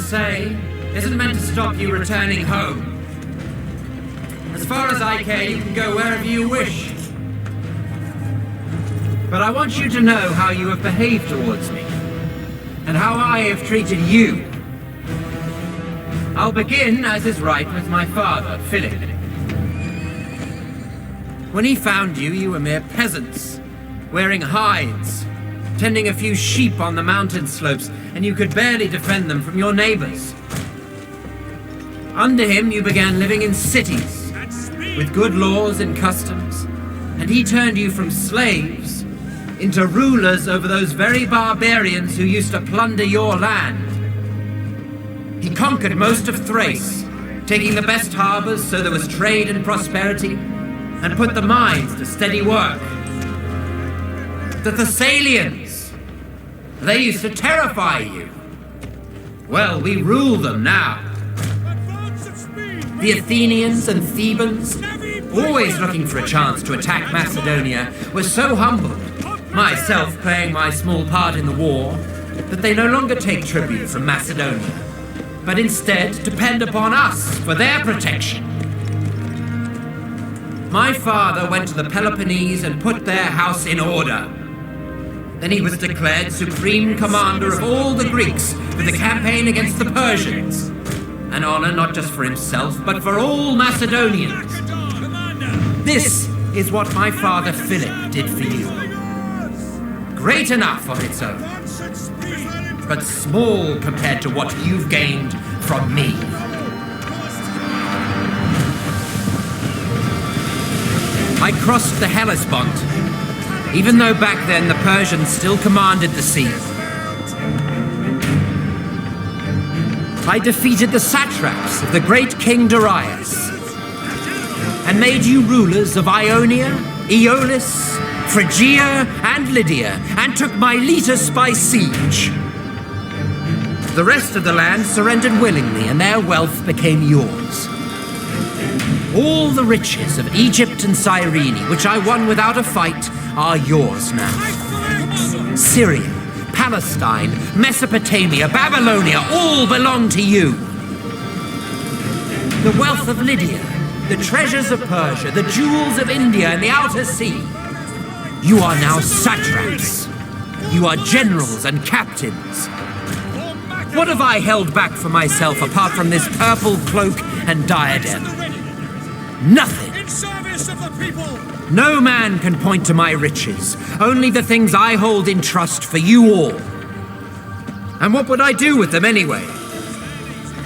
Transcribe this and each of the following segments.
say isn't meant to stop you returning home. As far as I care, you can go wherever you wish. But I want you to know how you have behaved towards me, and how I have treated you. I'll begin, as is right, with my father, Philip. When he found you, you were mere peasants, wearing hides, tending a few sheep on the mountain slopes, and you could barely defend them from your neighbors. Under him, you began living in cities, with good laws and customs, and he turned you from slaves into rulers over those very barbarians who used to plunder your land. He conquered most of Thrace, taking the best harbors so there was trade and prosperity, and put the mines to steady work. The Thessalians, they used to terrify you. Well, we rule them now. The Athenians and Thebans, always looking for a chance to attack Macedonia, were so humbled, myself playing my small part in the war, that they no longer take tribute from Macedonia, but instead depend upon us for their protection. My father went to the Peloponnese and put their house in order. Then he was declared supreme commander of all the Greeks for the campaign against the Persians. An honor not just for himself, but for all Macedonians. This is what my father Philip did for you. Great enough on its own, but small compared to what you've gained from me. I crossed the Hellespont, even though back then the Persians still commanded the sea. I defeated the satraps of the great king Darius, and made you rulers of Ionia, Aeolis, Phrygia, and Lydia, and took Miletus by siege. The rest of the land surrendered willingly, and their wealth became yours. All the riches of Egypt and Cyrene, which I won without a fight, are yours now. Syria, Palestine, Mesopotamia, Babylonia, all belong to you. The wealth of Lydia, the treasures of Persia, the jewels of India and the outer sea. You are now satraps. You are generals and captains. What have I held back for myself apart from this purple cloak and diadem? Nothing. In service of the people. No man can point to my riches, only the things I hold in trust for you all. And what would I do with them anyway?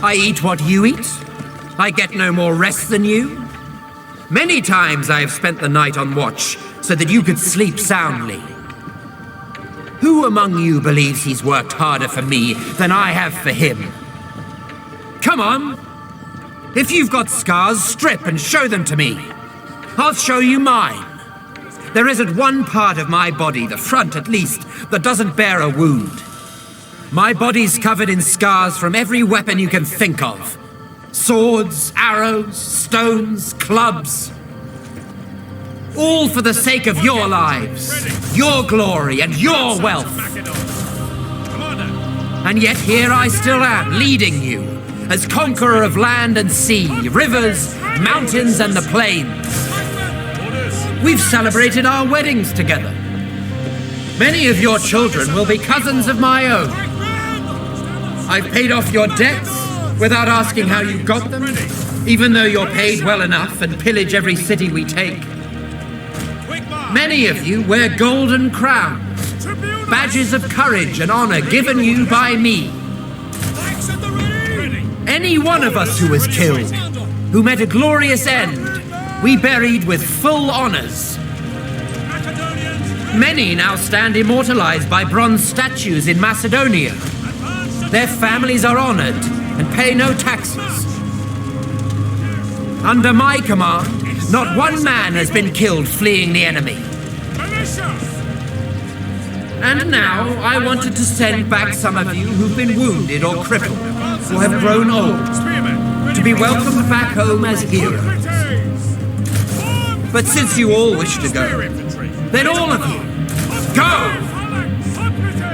I eat what you eat. I get no more rest than you. Many times I have spent the night on watch so that you could sleep soundly. Who among you believes he's worked harder for me than I have for him? Come on. If you've got scars, strip and show them to me. I'll show you mine. There isn't one part of my body, the front at least, that doesn't bear a wound. My body's covered in scars from every weapon you can think of. Swords, arrows, stones, clubs. All for the sake of your lives, your glory, and your wealth. And yet here I still am, leading you, as conqueror of land and sea, rivers, mountains, and the plains. We've celebrated our weddings together. Many of your children will be cousins of my own. I've paid off your debts without asking how you got them, even though you're paid well enough and pillage every city we take. Many of you wear golden crowns, badges of courage and honor given you by me. Any one of us who was killed, who met a glorious end, we buried with full honors. Many now stand immortalized by bronze statues in Macedonia. Their families are honored and pay no taxes. Under my command, not one man has been killed fleeing the enemy. And now I wanted to send back some of you who've been wounded or crippled, who have grown old, to be welcomed back home as heroes. But since you all wish to go, then all of you, go!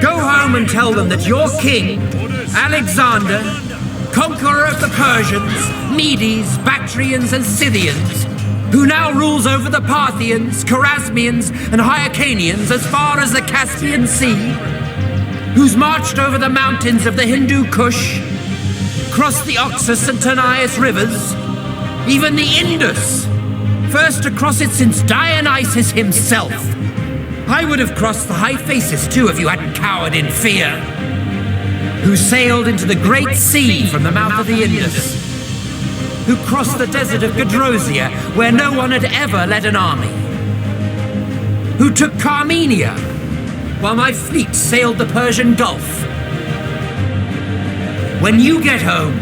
Go home and tell them that your king, Alexander, conqueror of the Persians, Medes, Bactrians, and Scythians, who now rules over the Parthians, Chorasmians, and Hyrcanians as far as the Caspian Sea, who's marched over the mountains of the Hindu Kush, crossed the Oxus and Tanais rivers, even the Indus, first to cross it since Dionysus himself. I would have crossed the Hyphasis too if you hadn't cowered in fear. Who sailed into the Great Sea from the mouth of the Indus. Who crossed the desert of Gedrosia, where no one had ever led an army. Who took Carmenia, while my fleet sailed the Persian Gulf. When you get home,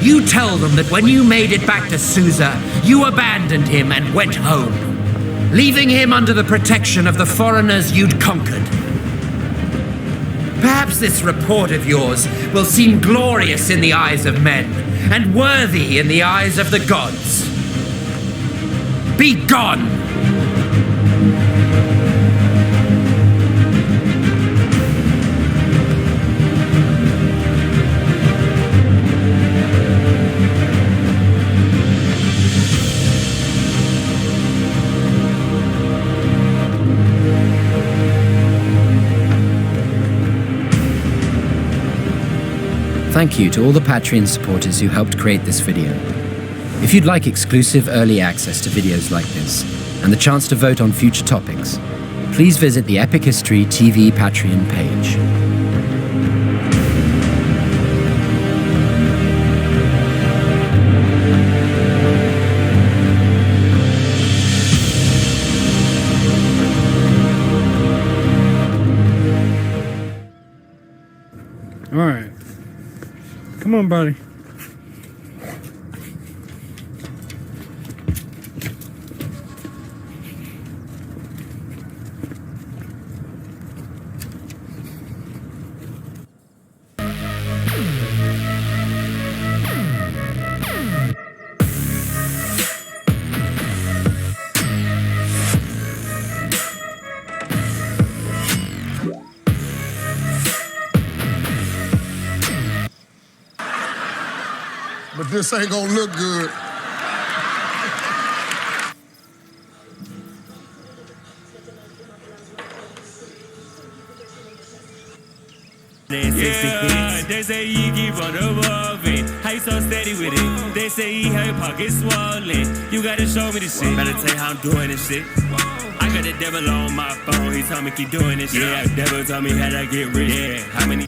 you tell them that when you made it back to Susa, you abandoned him and went home, leaving him under the protection of the foreigners you'd conquered. Perhaps this report of yours will seem glorious in the eyes of men, and worthy in the eyes of the gods. Be gone! Thank you to all the Patreon supporters who helped create this video. If you'd like exclusive early access to videos like this, and the chance to vote on future topics, please visit the Epic History TV Patreon page. All right. Come on, buddy. But this ain't gonna look good. Yeah, they say he keep on evolving. How you so steady with it? They say he have your pockets swollen. You gotta show me the shit. Better tell you how I'm doing this shit. I got the devil on my phone. He told me keep doing this shit. Yeah, the devil told me how to get rich. Yeah, how many?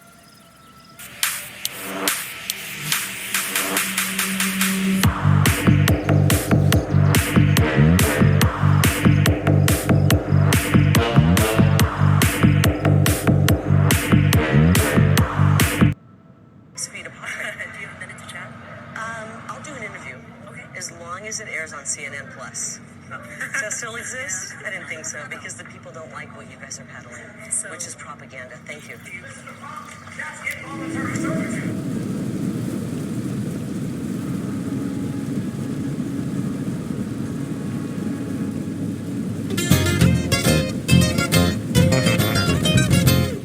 As long as it airs on CNN Plus. Does that still exist? I didn't think so, because the people don't like what you guys are peddling, which is propaganda. Thank you.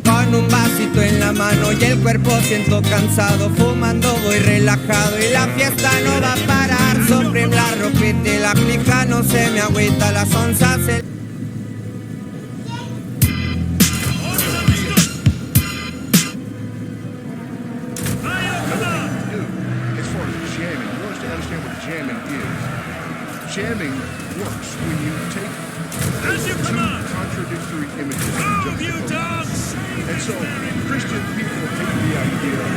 Con un vasito en la mano y el cuerpo siento cansado, fumando voy relajado y la fiesta no va a parar. Supreme la ropita y la clica no se me agüita, las onzas se... Jamming works when you take two contradictory images and juxtapose them. And so Christian people take the idea of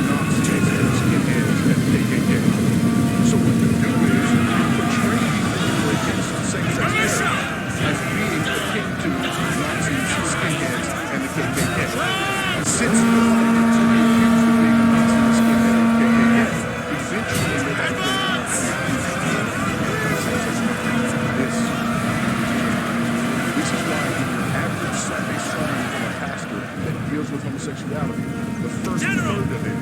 Nazis and skinheads and KKK. So what you do is you portray people against same-sex marriage as being akin to Nazis, skinheads, and the KKK. Since the public gets to be accused of being a Nazi, a skinhead, or KKK, eventually they're going to This is why the average Sunday sermon from a pastor that deals with homosexuality, the first word of it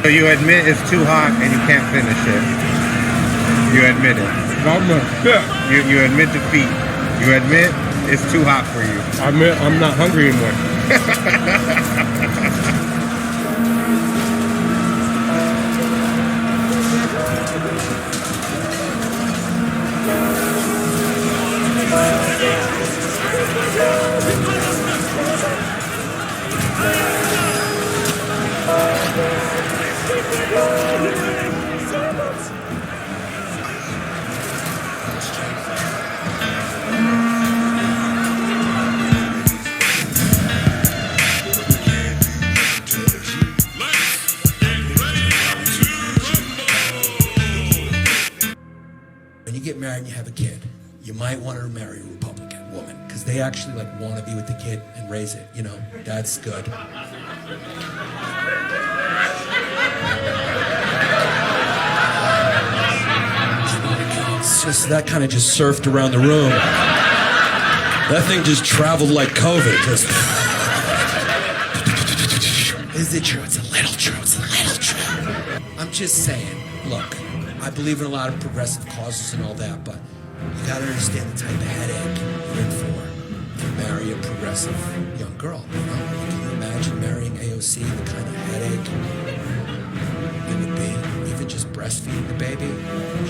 So you admit it's too hot and you can't finish it. You admit it. You admit defeat. You admit it's too hot for you. I admit I'm not hungry anymore. When you get married and you have a kid, you might want to marry a Republican woman because they actually like want to be with the kid and raise it. You know, that's good. It's just that kind of just surfed around the room. That thing just traveled like COVID. Just. Is it true? It's a little true. It's a little true. I'm just saying. Look, I believe in a lot of progressive causes and all that, but you gotta understand the type of headache you're in for to marry a progressive young girl. You know? Can you imagine marrying AOC? The kind of headache it would be. Even just breastfeeding the baby.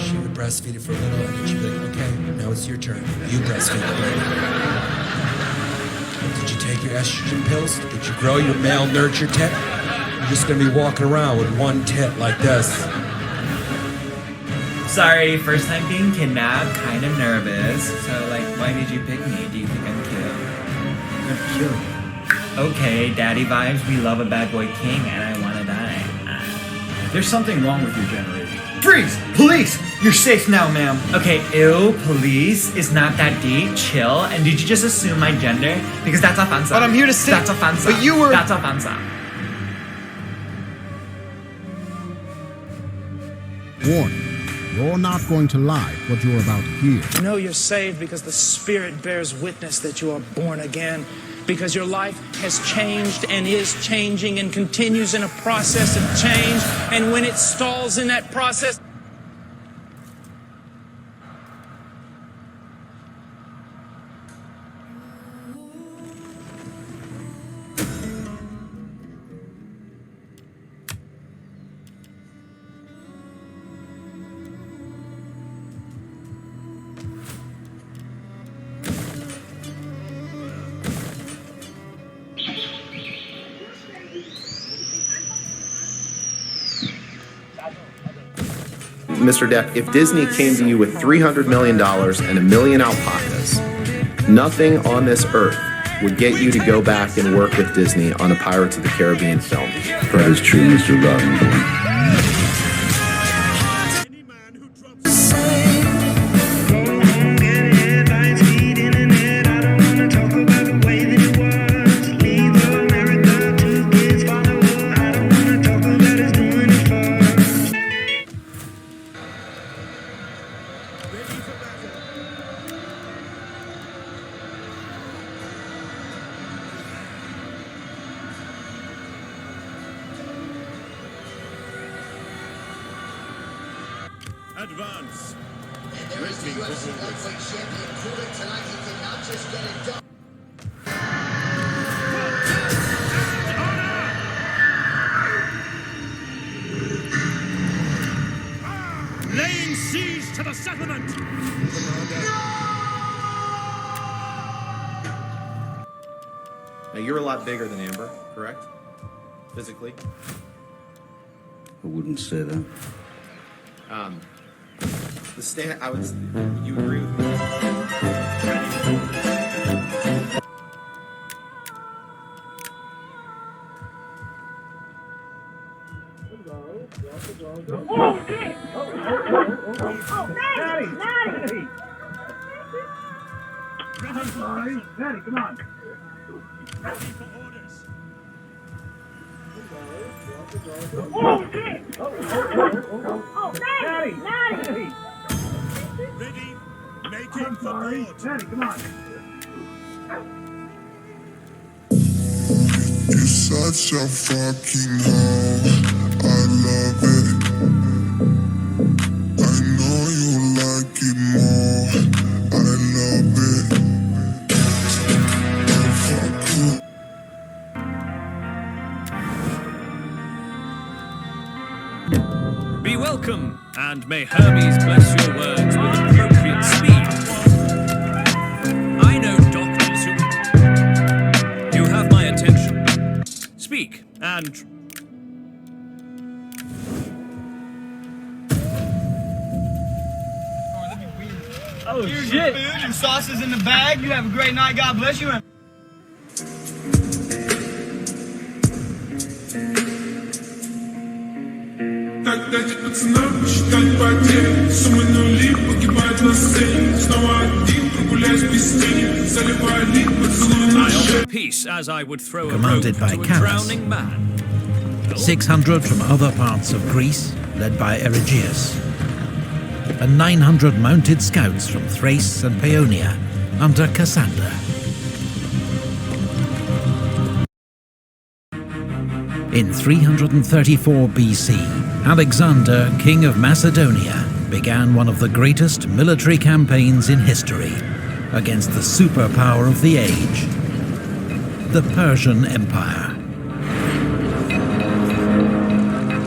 She would breastfeed it for a little, and then she'd be like, okay, now it's your turn. You breastfeed the baby. Did you take your estrogen pills? Did you grow your male nurture tit? You're just gonna be walking around with one tit like this. Sorry, first time being kidnapped, kind of nervous. So, like, why did you pick me? Do you think I'm cute? I'm cute. Okay, daddy vibes, we love a bad boy king, and I wanna die. There's something wrong with your generation. Freeze! Police! You're safe now, ma'am. Okay, ew, police is not that deep, chill. And did you just assume my gender? Because that's offensive. But I'm here to say... That's offensive. But you were... That's offensive. Warning. You're not going to like what you're about to hear. You know you're saved because the Spirit bears witness that you are born again. Because your life has changed and is changing and continues in a process of change. And when it stalls in that process... Mr. Depp, if Disney came to you with $300 million and a million alpacas, nothing on this earth would get you to go back and work with Disney on a Pirates of the Caribbean film. That is true, Mr. Roddenberry. Advance. There is the UFC lightweight champion proving tonight he cannot just get it done. Laying siege to the settlement. Now, you're a lot bigger than Amber, correct? Physically? I wouldn't say that. The stand, you agree with me? Daddy, come on. Ready for orders. Daddy! Ready? Making for board. Daddy, come on. You're such a fucking hoe. I love it. I know you like it more. I love it. I fuck you. Be welcome, and may Hermes bless your words with appropriate speed. I know doctors who... You have my attention. Speak, and... Oh here's shit! Your food and sauces in the bag. You have a great night. God bless you. Дать пацанам посчитать потери. Суммы нули погибают на сцене. Снова один прогуляюсь без тени. Заливаю лик, поцелуй на шею. Peace, as I would throw a Commanded rope by to a Chaos. drowning man. 600 from other parts of Greece, led by Erigyeus, and 900 mounted scouts from Thrace and Paeonia under Cassander. In 334 BC, Alexander, king of Macedonia, began one of the greatest military campaigns in history against the superpower of the age, the Persian Empire.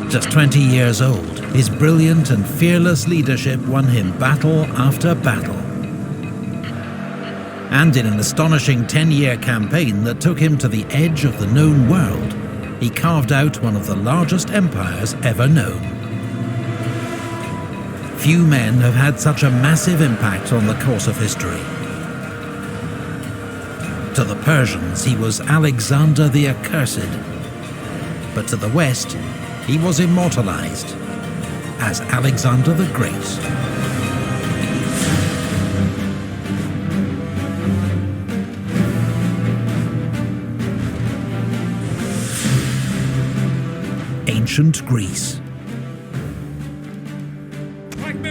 Just 20 years old, his brilliant and fearless leadership won him battle after battle. And in an astonishing 10-year campaign that took him to the edge of the known world, he carved out one of the largest empires ever known. Few men have had such a massive impact on the course of history. To the Persians, he was Alexander the Accursed, but to the West, he was immortalized as Alexander the Great. Ancient Greece.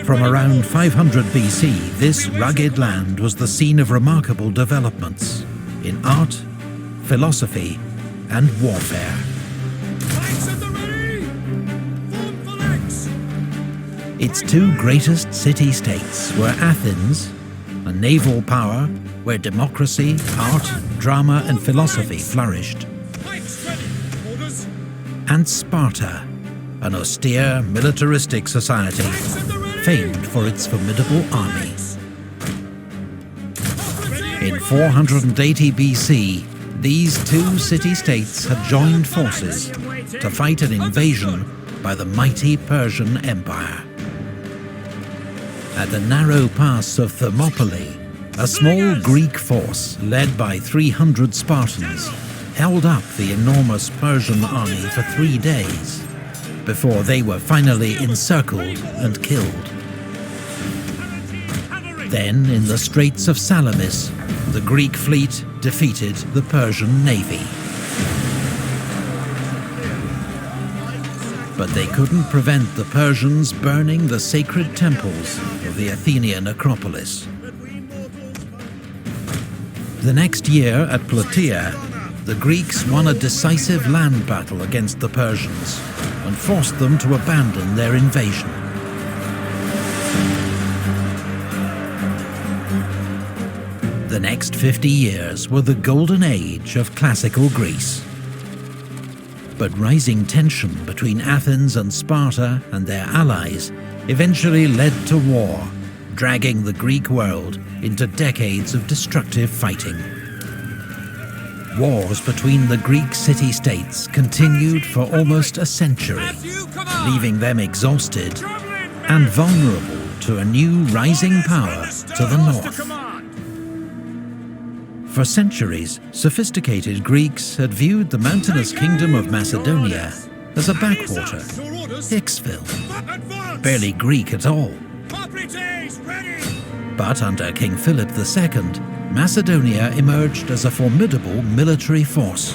From around 500 BC, this rugged land was the scene of remarkable developments in art, philosophy, and warfare. Its two greatest city-states were Athens, a naval power where democracy, art, drama, and philosophy flourished, and Sparta, an austere, militaristic society famed for its formidable army. In 480 BC, these two city-states had joined forces to fight an invasion by the mighty Persian Empire. At the narrow pass of Thermopylae, a small Greek force led by 300 Spartans held up the enormous Persian army for 3 days, before they were finally encircled and killed. Then, in the Straits of Salamis, the Greek fleet defeated the Persian navy. But they couldn't prevent the Persians burning the sacred temples of the Athenian Acropolis. The next year at Plataea, the Greeks won a decisive land battle against the Persians and forced them to abandon their invasion. The next 50 years were the golden age of classical Greece. But rising tension between Athens and Sparta and their allies eventually led to war, dragging the Greek world into decades of destructive fighting. Wars between the Greek city-states continued for almost a century, leaving them exhausted and vulnerable to a new rising power to the north. For centuries, sophisticated Greeks had viewed the mountainous kingdom of Macedonia as a backwater, Hicksville, barely Greek at all. But under King Philip II, Macedonia emerged as a formidable military force.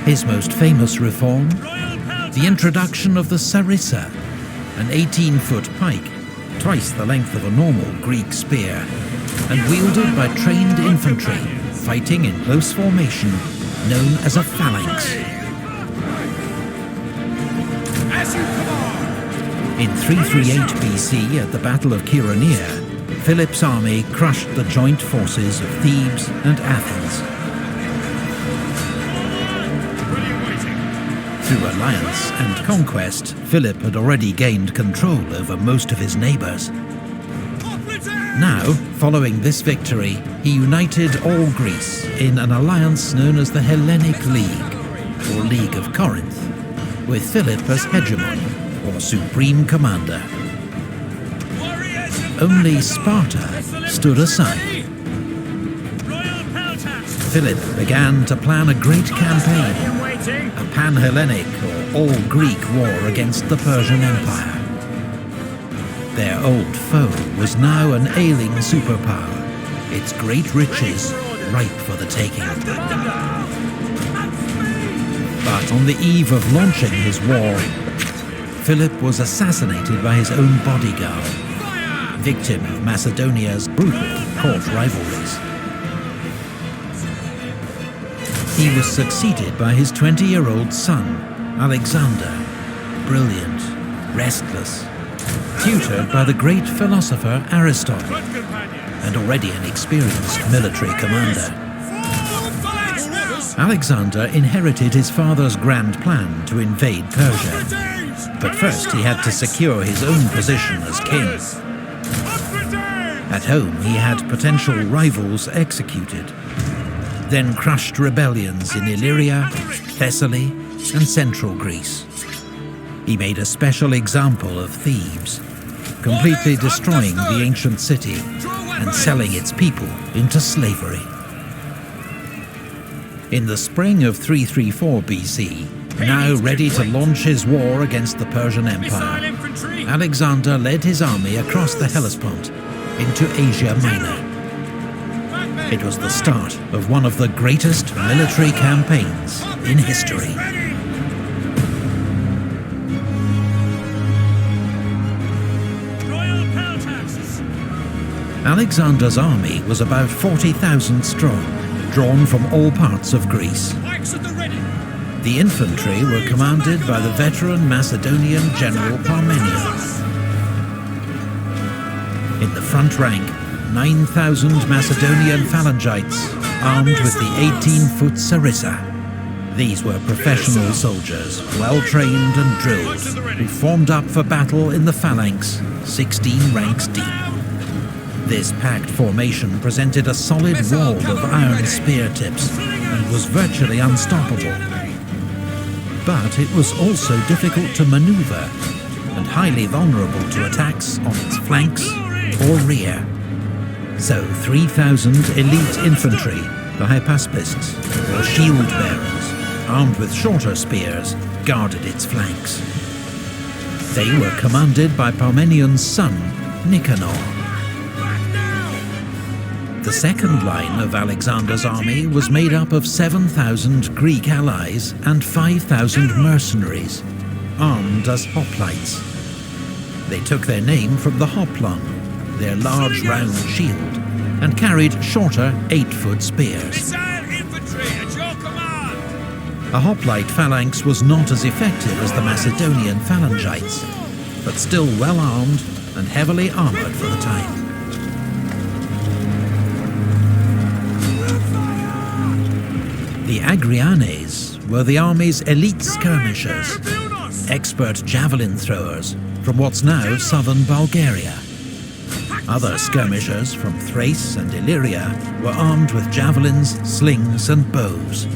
His most famous reform? The introduction of the sarissa, an 18-foot pike, twice the length of a normal Greek spear, and wielded by trained infantry, fighting in close formation, known as a phalanx. In 338 BC, at the Battle of Chaeronea, Philip's army crushed the joint forces of Thebes and Athens. Through alliance and conquest, Philip had already gained control over most of his neighbours. Now, following this victory, he united all Greece in an alliance known as the Hellenic League, or League of Corinth, with Philip as hegemon, or supreme commander. Only Sparta stood aside. Philip began to plan a great campaign, a pan-Hellenic or all-Greek war against the Persian Empire. Their old foe was now an ailing superpower, its great riches ripe for the taking. But on the eve of launching his war, Philip was assassinated by his own bodyguard, victim of Macedonia's brutal court rivalries. He was succeeded by his 20-year-old son, Alexander, brilliant, restless, tutored by the great philosopher Aristotle, and already an experienced military commander. Alexander inherited his father's grand plan to invade Persia, but first he had to secure his own position as king. At home, he had potential rivals executed, then crushed rebellions in Illyria, Thessaly, and central Greece. He made a special example of Thebes, completely destroying the ancient city and selling its people into slavery. In the spring of 334 BC, now ready to launch his war against the Persian Empire, Alexander led his army across the Hellespont into Asia Minor. It was the start of one of the greatest military campaigns in history. Alexander's army was about 40,000 strong, drawn from all parts of Greece. The infantry were commanded by the veteran Macedonian general Parmenion. In the front rank, 9,000 Macedonian phalangites, armed with the 18-foot sarissa. These were professional soldiers, well-trained and drilled, who formed up for battle in the phalanx, 16 ranks deep. This packed formation presented a solid wall of iron spear tips and was virtually unstoppable. But it was also difficult to maneuver and highly vulnerable to attacks on its flanks or rear. So 3,000 elite infantry, the hypaspists, or shield bearers, armed with shorter spears, guarded its flanks. They were commanded by Parmenion's son, Nicanor. The second line of Alexander's army was made up of 7,000 Greek allies and 5,000 mercenaries, armed as hoplites. They took their name from the hoplon, their large round shield, and carried shorter 8-foot spears. A hoplite phalanx was not as effective as the Macedonian phalangites, but still well armed and heavily armored for the time. The Agrianes were the army's elite skirmishers, expert javelin throwers from what's now southern Bulgaria. Other skirmishers from Thrace and Illyria were armed with javelins, slings, and bows.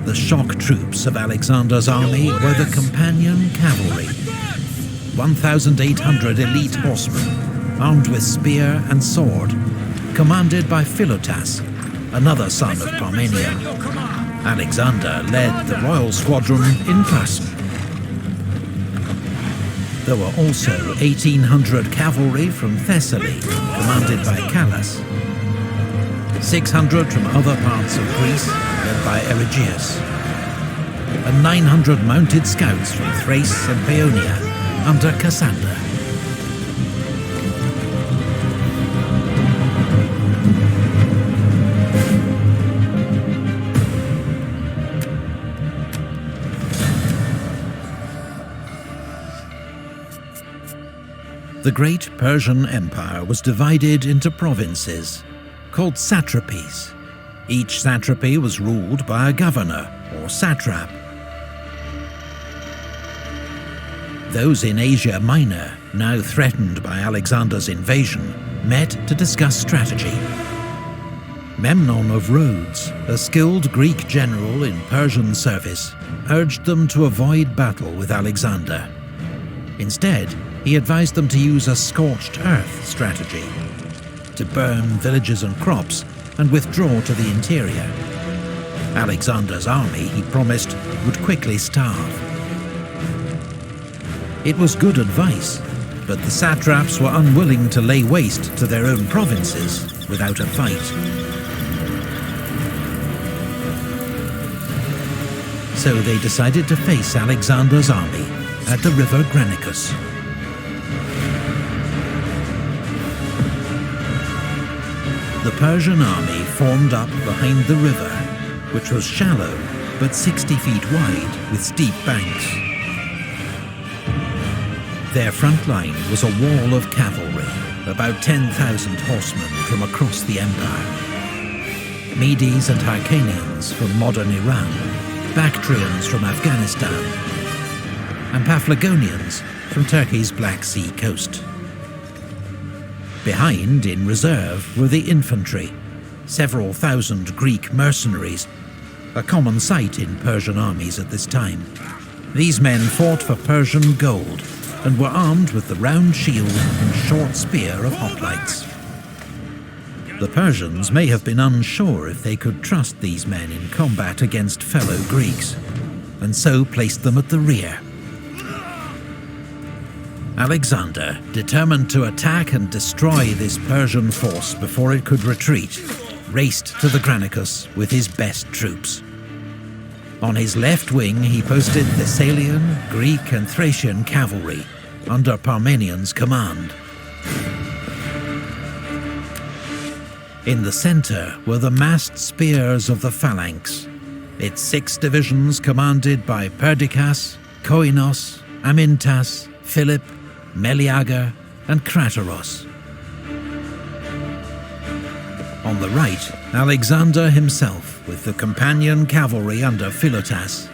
The shock troops of Alexander's army were the companion cavalry, 1,800 elite horsemen, armed with spear and sword, commanded by Philotas, another son of Parmenion. Alexander led the royal squadron in person. There were also 1,800 cavalry from Thessaly, commanded by Callas, 600 from other parts of Greece, led by Erigyeus, and 900 mounted scouts from Thrace and Paeonia, under Cassander. The great Persian Empire was divided into provinces, called satrapies. Each satrapy was ruled by a governor, or satrap. Those in Asia Minor, now threatened by Alexander's invasion, met to discuss strategy. Memnon of Rhodes, a skilled Greek general in Persian service, urged them to avoid battle with Alexander. Instead, he advised them to use a scorched earth strategy, to burn villages and crops and withdraw to the interior. Alexander's army, he promised, would quickly starve. It was good advice, but the satraps were unwilling to lay waste to their own provinces without a fight. So they decided to face Alexander's army at the river Granicus. The Persian army formed up behind the river, which was shallow but 60 feet wide with steep banks. Their front line was a wall of cavalry, about 10,000 horsemen from across the empire. Medes and Hyrcanians from modern Iran, Bactrians from Afghanistan, and Paphlagonians from Turkey's Black Sea coast. Behind, in reserve, were the infantry, several thousand Greek mercenaries, a common sight in Persian armies at this time. These men fought for Persian gold, and were armed with the round shield and short spear of hoplites. The Persians may have been unsure if they could trust these men in combat against fellow Greeks, and so placed them at the rear. Alexander, determined to attack and destroy this Persian force before it could retreat, raced to the Granicus with his best troops. On his left wing he posted Thessalian, Greek and Thracian cavalry under Parmenian's command. In the center were the massed spears of the phalanx, its 6 divisions commanded by Perdiccas, Koinos, Amintas, Philip, Meleager and Crateros. On the right, Alexander himself with the companion cavalry under Philotas,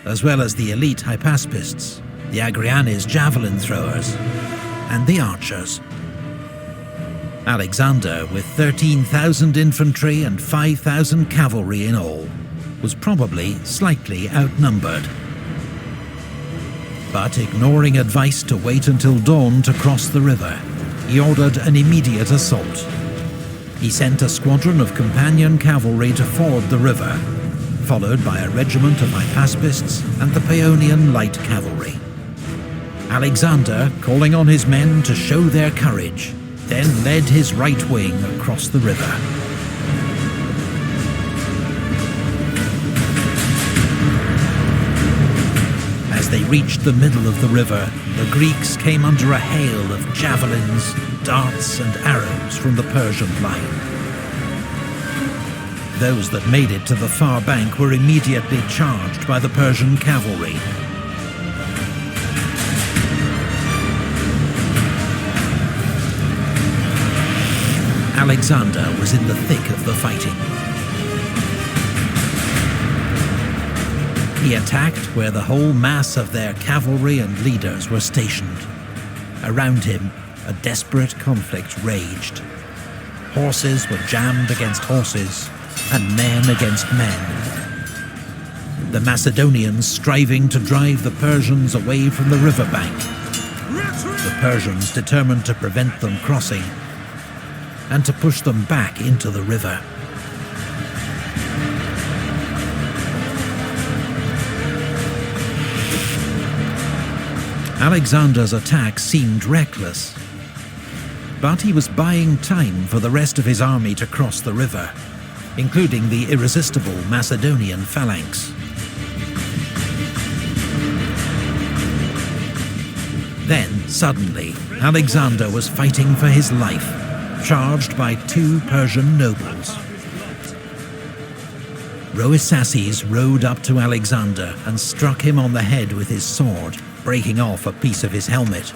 as well as the elite Hypaspists, the Agrianes javelin throwers, and the archers. Alexander, with 13,000 infantry and 5,000 cavalry in all, was probably slightly outnumbered. But ignoring advice to wait until dawn to cross the river, he ordered an immediate assault. He sent a squadron of companion cavalry to ford the river, followed by a regiment of Hypaspists and the Paeonian light cavalry. Alexander, calling on his men to show their courage, then led his right wing across the river. As they reached the middle of the river, the Greeks came under a hail of javelins, darts and arrows from the Persian line. Those that made it to the far bank were immediately charged by the Persian cavalry. Alexander was in the thick of the fighting. He attacked where the whole mass of their cavalry and leaders were stationed. Around him, a desperate conflict raged. Horses were jammed against horses, and men against men. The Macedonians striving to drive the Persians away from the riverbank. The Persians determined to prevent them crossing, and to push them back into the river. Alexander's attack seemed reckless, but he was buying time for the rest of his army to cross the river, including the irresistible Macedonian phalanx. Then, suddenly, Alexander was fighting for his life, charged by 2 Persian nobles. Rhoesaces rode up to Alexander and struck him on the head with his sword, breaking off a piece of his helmet.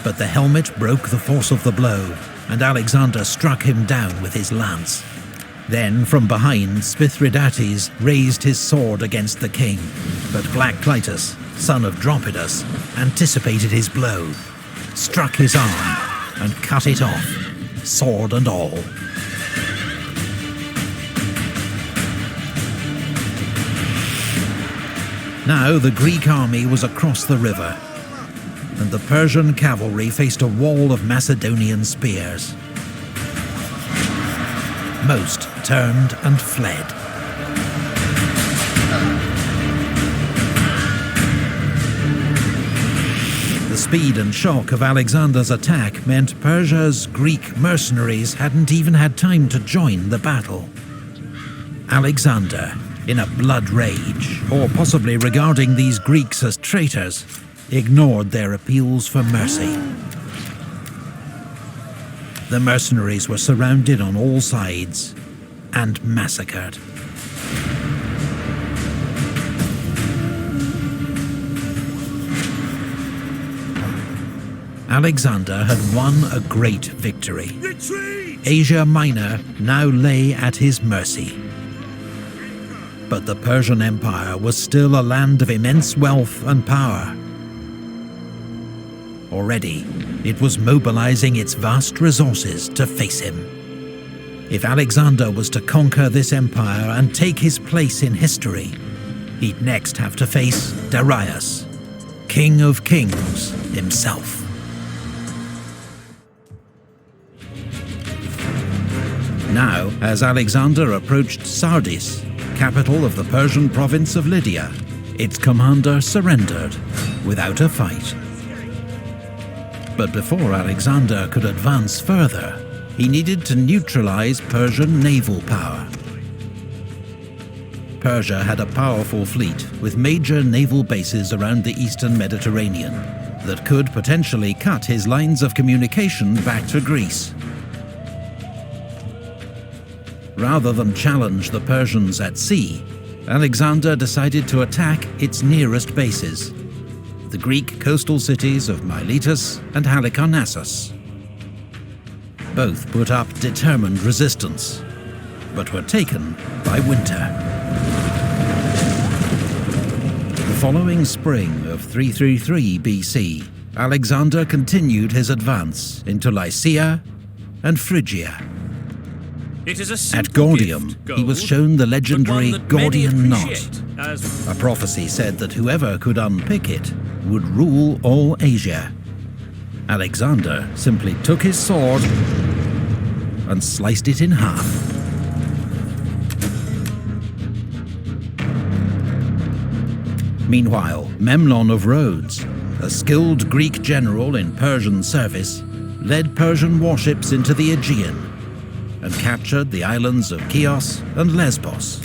But the helmet broke the force of the blow, and Alexander struck him down with his lance. Then, from behind, Mithridates raised his sword against the king, but Black Clitus, son of Dropidas, anticipated his blow, struck his arm, and cut it off, sword and all. Now the Greek army was across the river, and the Persian cavalry faced a wall of Macedonian spears. Most turned and fled. The speed and shock of Alexander's attack meant Persia's Greek mercenaries hadn't even had time to join the battle. Alexander, in a blood rage, or possibly regarding these Greeks as traitors, ignored their appeals for mercy. The mercenaries were surrounded on all sides and massacred. Alexander had won a great victory. Retreat! Asia Minor now lay at his mercy. But the Persian Empire was still a land of immense wealth and power. Already, it was mobilizing its vast resources to face him. If Alexander was to conquer this empire and take his place in history, he'd next have to face Darius, King of Kings himself. Now, as Alexander approached Sardis, capital of the Persian province of Lydia, its commander surrendered without a fight. But before Alexander could advance further, he needed to neutralize Persian naval power. Persia had a powerful fleet with major naval bases around the eastern Mediterranean that could potentially cut his lines of communication back to Greece. Rather than challenge the Persians at sea, Alexander decided to attack its nearest bases, the Greek coastal cities of Miletus and Halicarnassus. Both put up determined resistance, but were taken by winter. The following spring of 333 BC, Alexander continued his advance into Lycia and Phrygia. It is At Gordium, he was shown the legendary Gordian knot. A prophecy said that whoever could unpick it would rule all Asia. Alexander simply took his sword and sliced it in half. Meanwhile, Memnon of Rhodes, a skilled Greek general in Persian service, led Persian warships into the Aegean and captured the islands of Chios and Lesbos.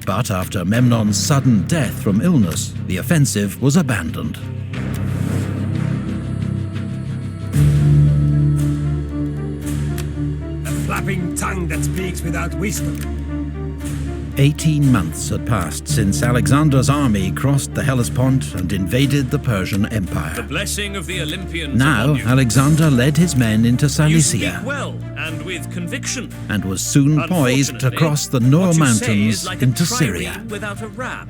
But after Memnon's sudden death from illness, the offensive was abandoned. A flapping tongue that speaks without wisdom. 18 months had passed since Alexander's army crossed the Hellespont and invaded the Persian Empire. The blessing of the Olympians. Now, Alexander led his men into You Cilicia speak well and with conviction. and was soon poised to cross the Nur What you say Mountains is like a into trireme Syria. without a rap.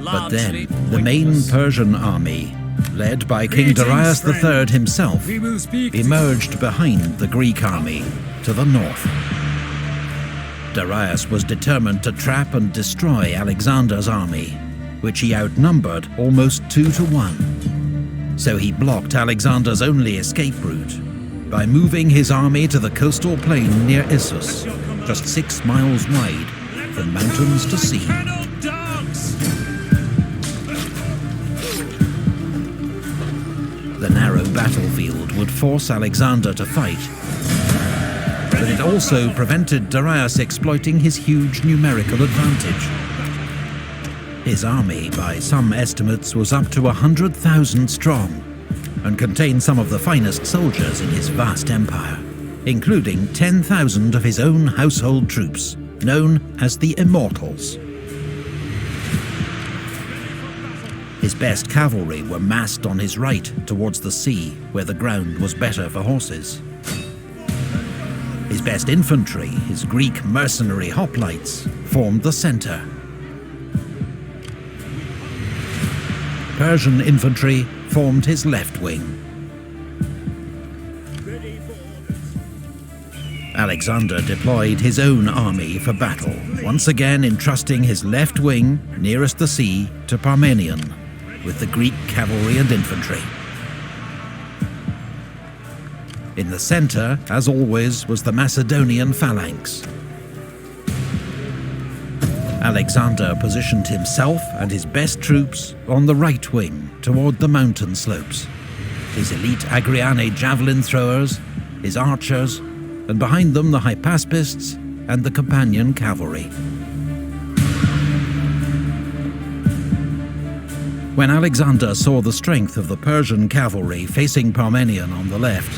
But then, Largely the main pointless. Persian army, led by King Greetings, Darius III friend. himself, We will speak emerged behind the Greek army to the north. Darius was determined to trap and destroy Alexander's army, which he outnumbered almost 2-1. So he blocked Alexander's only escape route by moving his army to the coastal plain near Issus, just 6 miles wide, from mountains to sea. The narrow battlefield would force Alexander to fight, but it also prevented Darius exploiting his huge numerical advantage. His army, by some estimates, was up to 100,000 strong, and contained some of the finest soldiers in his vast empire, including 10,000 of his own household troops, known as the Immortals. His best cavalry were massed on his right towards the sea, where the ground was better for horses. His best infantry, his Greek mercenary hoplites, formed the centre. Persian infantry formed his left wing. Alexander deployed his own army for battle, once again entrusting his left wing, nearest the sea, to Parmenion, with the Greek cavalry and infantry. In the centre, as always, was the Macedonian phalanx. Alexander positioned himself and his best troops on the right wing, toward the mountain slopes. His elite Agriane javelin throwers, his archers, and behind them the hypaspists and the companion cavalry. When Alexander saw the strength of the Persian cavalry facing Parmenion on the left,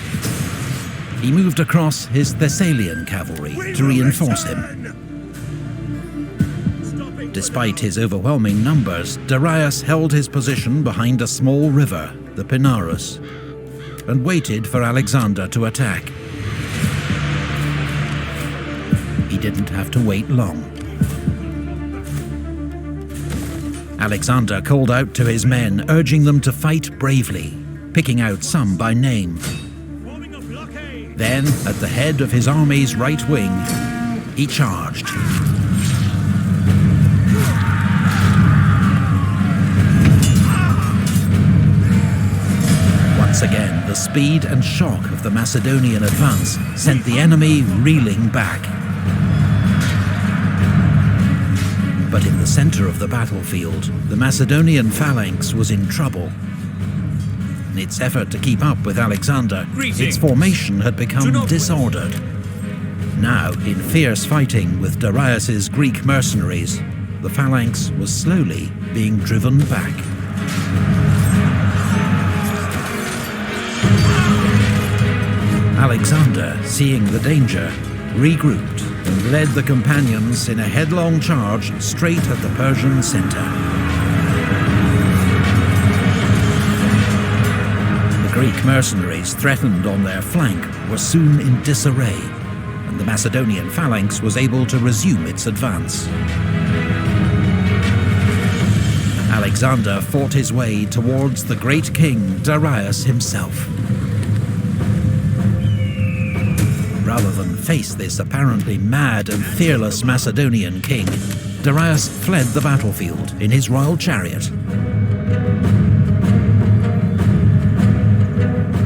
he moved across his Thessalian cavalry to reinforce him. Despite his overwhelming numbers, Darius held his position behind a small river, the Pinarus, and waited for Alexander to attack. He didn't have to wait long. Alexander called out to his men, urging them to fight bravely, picking out some by name. Then, at the head of his army's right wing, he charged. Once again, the speed and shock of the Macedonian advance sent the enemy reeling back. But in the center of the battlefield, the Macedonian phalanx was in trouble. In its effort to keep up with Alexander, its formation had become disordered. Now, in fierce fighting with Darius's Greek mercenaries, the phalanx was slowly being driven back. Alexander, seeing the danger, regrouped and led the companions in a headlong charge straight at the Persian center. The Greek mercenaries threatened on their flank were soon in disarray, and the Macedonian phalanx was able to resume its advance. Alexander fought his way towards the great king Darius himself. Rather than face this apparently mad and fearless Macedonian king, Darius fled the battlefield in his royal chariot.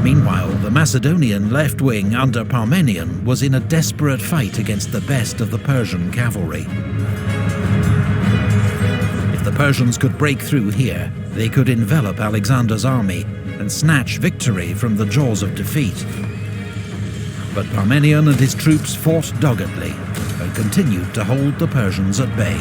Meanwhile, the Macedonian left wing under Parmenion was in a desperate fight against the best of the Persian cavalry. If the Persians could break through here, they could envelop Alexander's army and snatch victory from the jaws of defeat. But Parmenion and his troops fought doggedly and continued to hold the Persians at bay.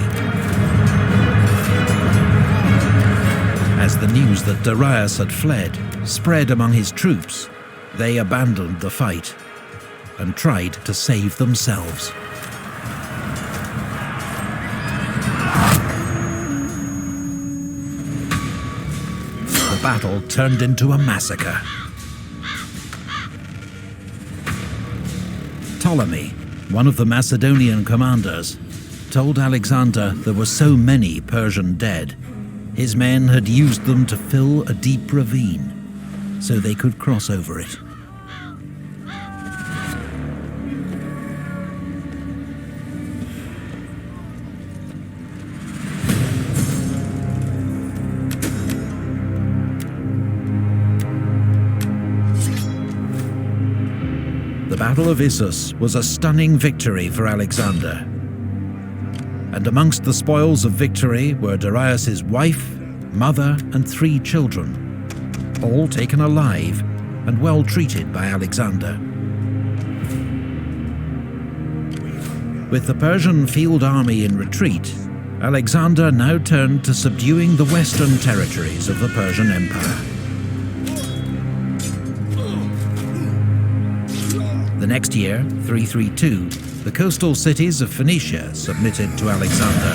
As the news that Darius had fled spread among his troops, they abandoned the fight and tried to save themselves. The battle turned into a massacre. Ptolemy, one of the Macedonian commanders, told Alexander there were so many Persian dead, his men had used them to fill a deep ravine so they could cross over it. The Battle of Issus was a stunning victory for Alexander. And amongst the spoils of victory were Darius's wife, mother, and 3 children, all taken alive and well treated by Alexander. With the Persian field army in retreat, Alexander now turned to subduing the western territories of the Persian Empire. The next year, 332, the coastal cities of Phoenicia submitted to Alexander,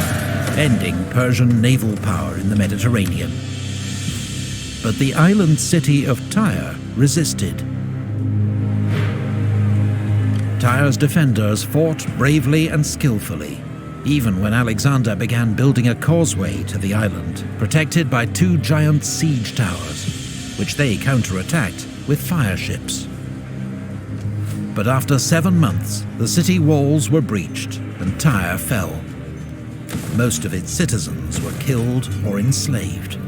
ending Persian naval power in the Mediterranean. But the island city of Tyre resisted. Tyre's defenders fought bravely and skillfully, even when Alexander began building a causeway to the island, protected by 2 giant siege towers, which they counterattacked with fire ships. But after 7 months, the city walls were breached and Tyre fell. Most of its citizens were killed or enslaved.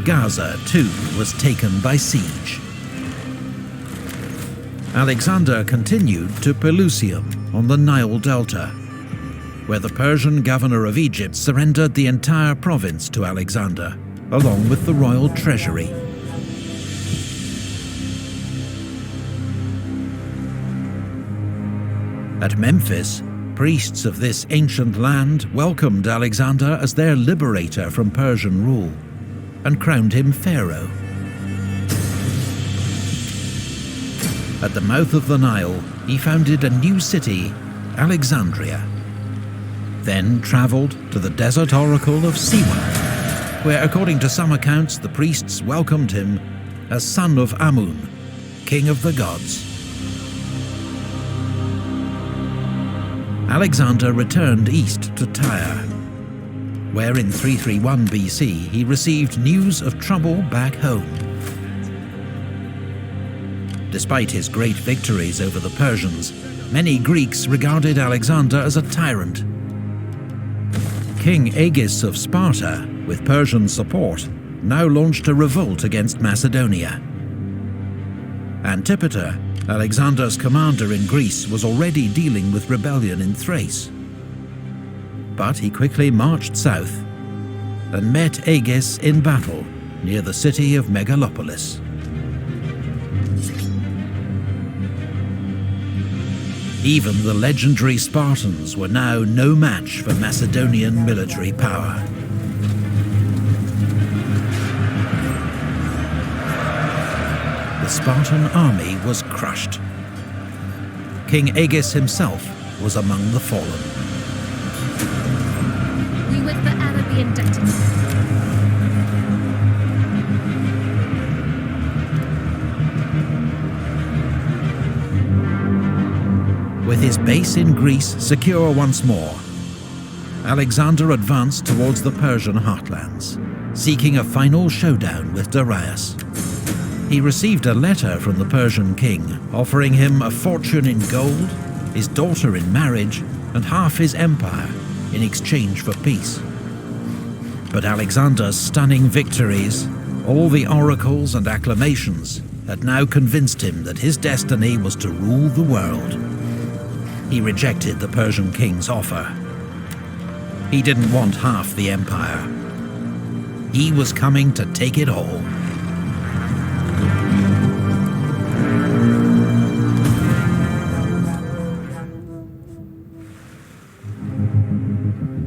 Gaza, too, was taken by siege. Alexander continued to Pelusium on the Nile Delta, where the Persian governor of Egypt surrendered the entire province to Alexander, along with the royal treasury. At Memphis, priests of this ancient land welcomed Alexander as their liberator from Persian rule, and crowned him pharaoh. At the mouth of the Nile, he founded a new city, Alexandria, then travelled to the desert oracle of Siwa, where, according to some accounts, the priests welcomed him as son of Amun, king of the gods. Alexander returned east to Tyre, where in 331 BC he received news of trouble back home. Despite his great victories over the Persians, many Greeks regarded Alexander as a tyrant. King Agis of Sparta, with Persian support, now launched a revolt against Macedonia. Antipater, Alexander's commander in Greece, was already dealing with rebellion in Thrace. But he quickly marched south and met Agis in battle near the city of Megalopolis. Even the legendary Spartans were now no match for Macedonian military power. The Spartan army was crushed. King Agis himself was among the fallen. We would forever be indebted. With his base in Greece secure once more, Alexander advanced towards the Persian heartlands, seeking a final showdown with Darius. He received a letter from the Persian king offering him a fortune in gold, his daughter in marriage, and half his empire in exchange for peace. But Alexander's stunning victories, all the oracles and acclamations, had now convinced him that his destiny was to rule the world. He rejected the Persian king's offer. He didn't want half the empire. He was coming to take it all.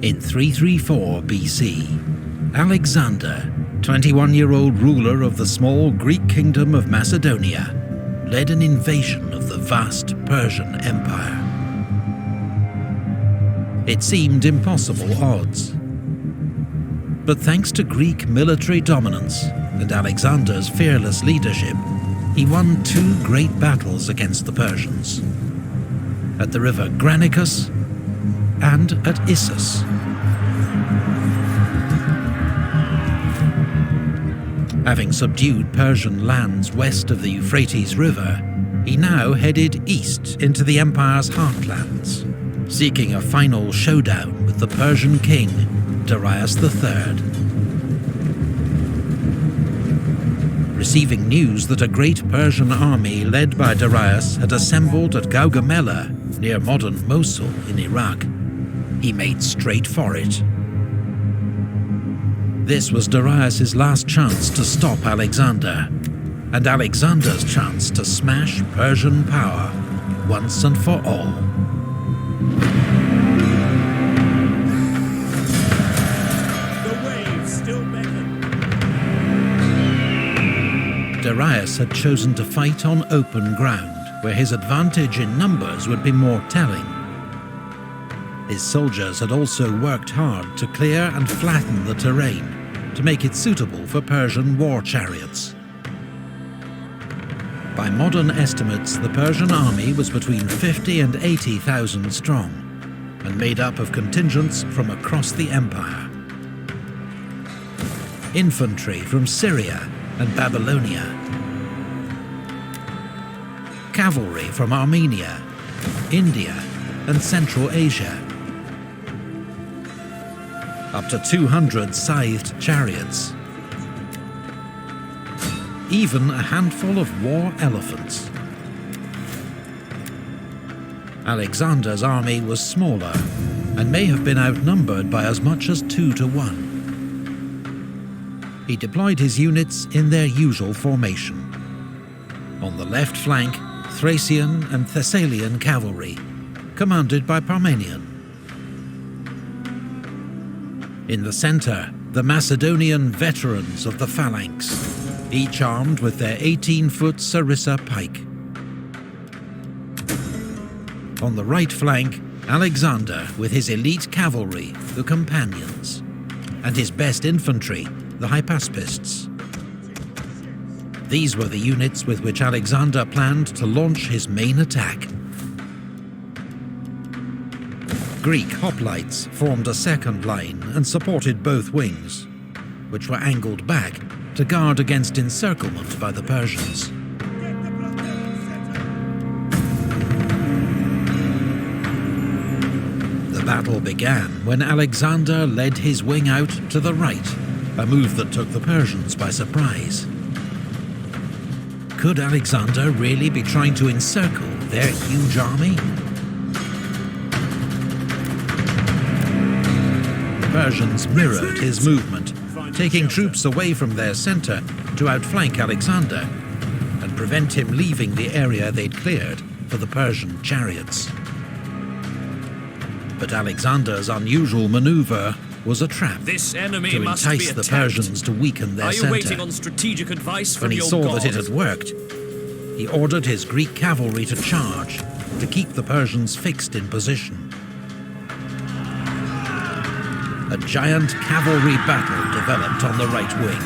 In 334 BC, Alexander, 21-year-old ruler of the small Greek kingdom of Macedonia, led an invasion of the vast Persian Empire. It seemed impossible odds. But thanks to Greek military dominance and Alexander's fearless leadership, he won 2 great battles against the Persians, at the river Granicus and at Issus. Having subdued Persian lands west of the Euphrates River, he now headed east into the empire's heartlands, seeking a final showdown with the Persian king, Darius III. Receiving news that a great Persian army led by Darius had assembled at Gaugamela, near modern Mosul in Iraq, he made straight for it. This was Darius's last chance to stop Alexander, and Alexander's chance to smash Persian power once and for all. The waves still beckon. Darius had chosen to fight on open ground, where his advantage in numbers would be more telling. His soldiers had also worked hard to clear and flatten the terrain, to make it suitable for Persian war chariots. By modern estimates, the Persian army was between 50 and 80,000 strong, and made up of contingents from across the empire. Infantry from Syria and Babylonia, cavalry from Armenia, India, and Central Asia, up to 200 scythed chariots, even a handful of war elephants. Alexander's army was smaller and may have been outnumbered by as much as 2 to 1. He deployed his units in their usual formation. On the left flank, Thracian and Thessalian cavalry, commanded by Parmenion. In the center, the Macedonian veterans of the phalanx, each armed with their 18-foot sarissa pike. On the right flank, Alexander with his elite cavalry, the companions, and his best infantry, the hypaspists. These were the units with which Alexander planned to launch his main attack. Greek hoplites formed a second line and supported both wings, which were angled back to guard against encirclement by the Persians. The battle began when Alexander led his wing out to the right, a move that took the Persians by surprise. Could Alexander really be trying to encircle their huge army? The Persians mirrored his movement, taking troops away from their center to outflank Alexander and prevent him leaving the area they'd cleared for the Persian chariots. But Alexander's unusual maneuver was a trap This enemy to must entice be the attacked. Persians to weaken their Are you center. waiting on strategic advice from When he your saw god? that it had worked, he ordered his Greek cavalry to charge, to keep the Persians fixed in position. A giant cavalry battle developed on the right wing.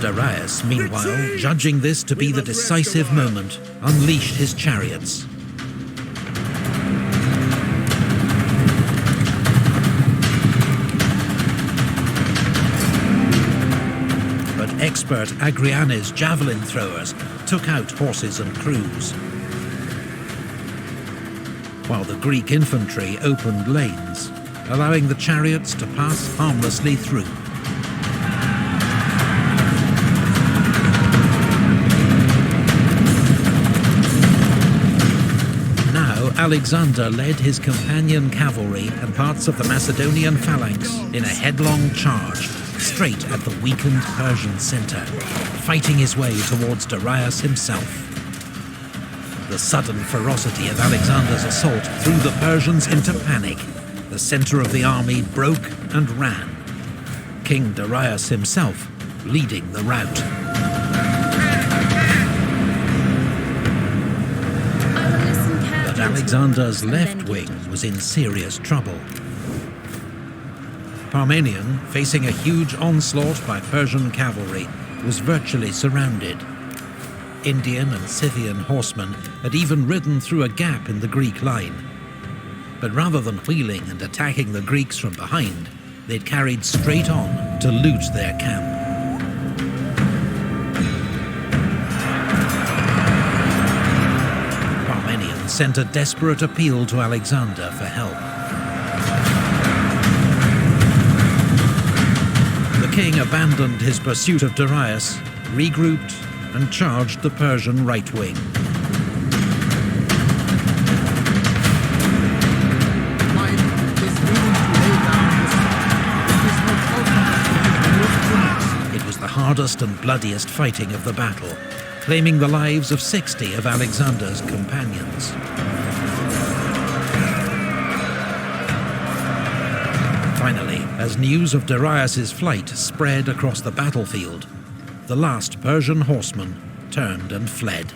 Darius, meanwhile, judging this to be the decisive moment, unleashed his chariots. But expert Agrianes javelin throwers took out horses and crews, while the Greek infantry opened lanes, allowing the chariots to pass harmlessly through. Now Alexander led his companion cavalry and parts of the Macedonian phalanx in a headlong charge straight at the weakened Persian center, fighting his way towards Darius himself. The sudden ferocity of Alexander's assault threw the Persians into panic. The center of the army broke and ran, King Darius himself leading the rout. But Alexander's left wing was in serious trouble. Parmenion, facing a huge onslaught by Persian cavalry, was virtually surrounded. Indian and Scythian horsemen had even ridden through a gap in the Greek line. But rather than wheeling and attacking the Greeks from behind, they'd carried straight on to loot their camp. Parmenion sent a desperate appeal to Alexander for help. The king abandoned his pursuit of Darius, regrouped, and charged the Persian right wing. It was the hardest and bloodiest fighting of the battle, claiming the lives of 60 of Alexander's companions. Finally, as news of Darius's flight spread across the battlefield, the last Persian horseman turned and fled.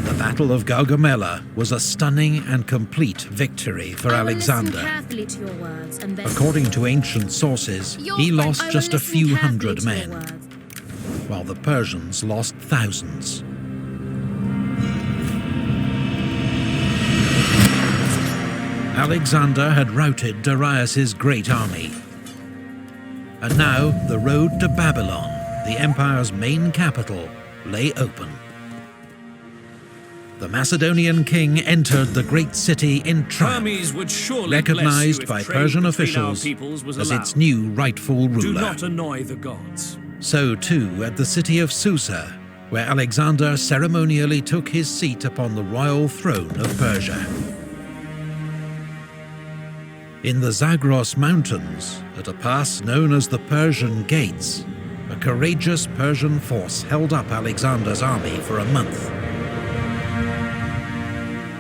The Battle of Gaugamela was a stunning and complete victory for Alexander. Carefully to your words, and then According to ancient sources, he lost just a few hundred men, while the Persians lost thousands. Alexander had routed Darius's great army. And now the road to Babylon, the empire's main capital, lay open. The Macedonian king entered the great city in triumph, would surely recognized by Persian officials as its new rightful Do ruler. not annoy the gods. So too at the city of Susa, where Alexander ceremonially took his seat upon the royal throne of Persia. In the Zagros Mountains, at a pass known as the Persian Gates, a courageous Persian force held up Alexander's army for a month.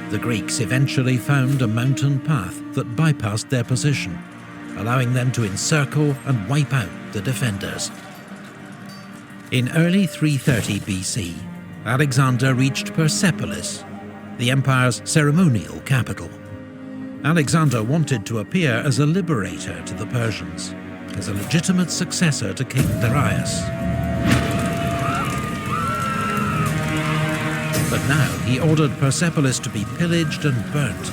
The Greeks eventually found a mountain path that bypassed their position, allowing them to encircle and wipe out the defenders. In early 330 BC, Alexander reached Persepolis, the empire's ceremonial capital. Alexander wanted to appear as a liberator to the Persians, as a legitimate successor to King Darius. But now he ordered Persepolis to be pillaged and burnt.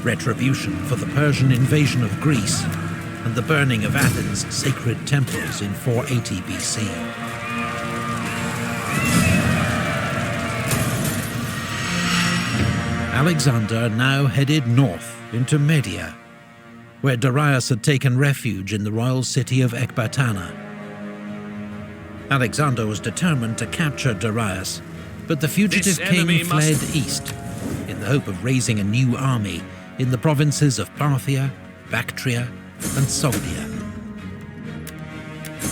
Retribution for the Persian invasion of Greece and the burning of Athens' sacred temples in 480 BC. Alexander now headed north into Media, where Darius had taken refuge in the royal city of Ecbatana. Alexander was determined to capture Darius, but the fugitive king fled east in the hope of raising a new army in the provinces of Parthia, Bactria, and Sogdia.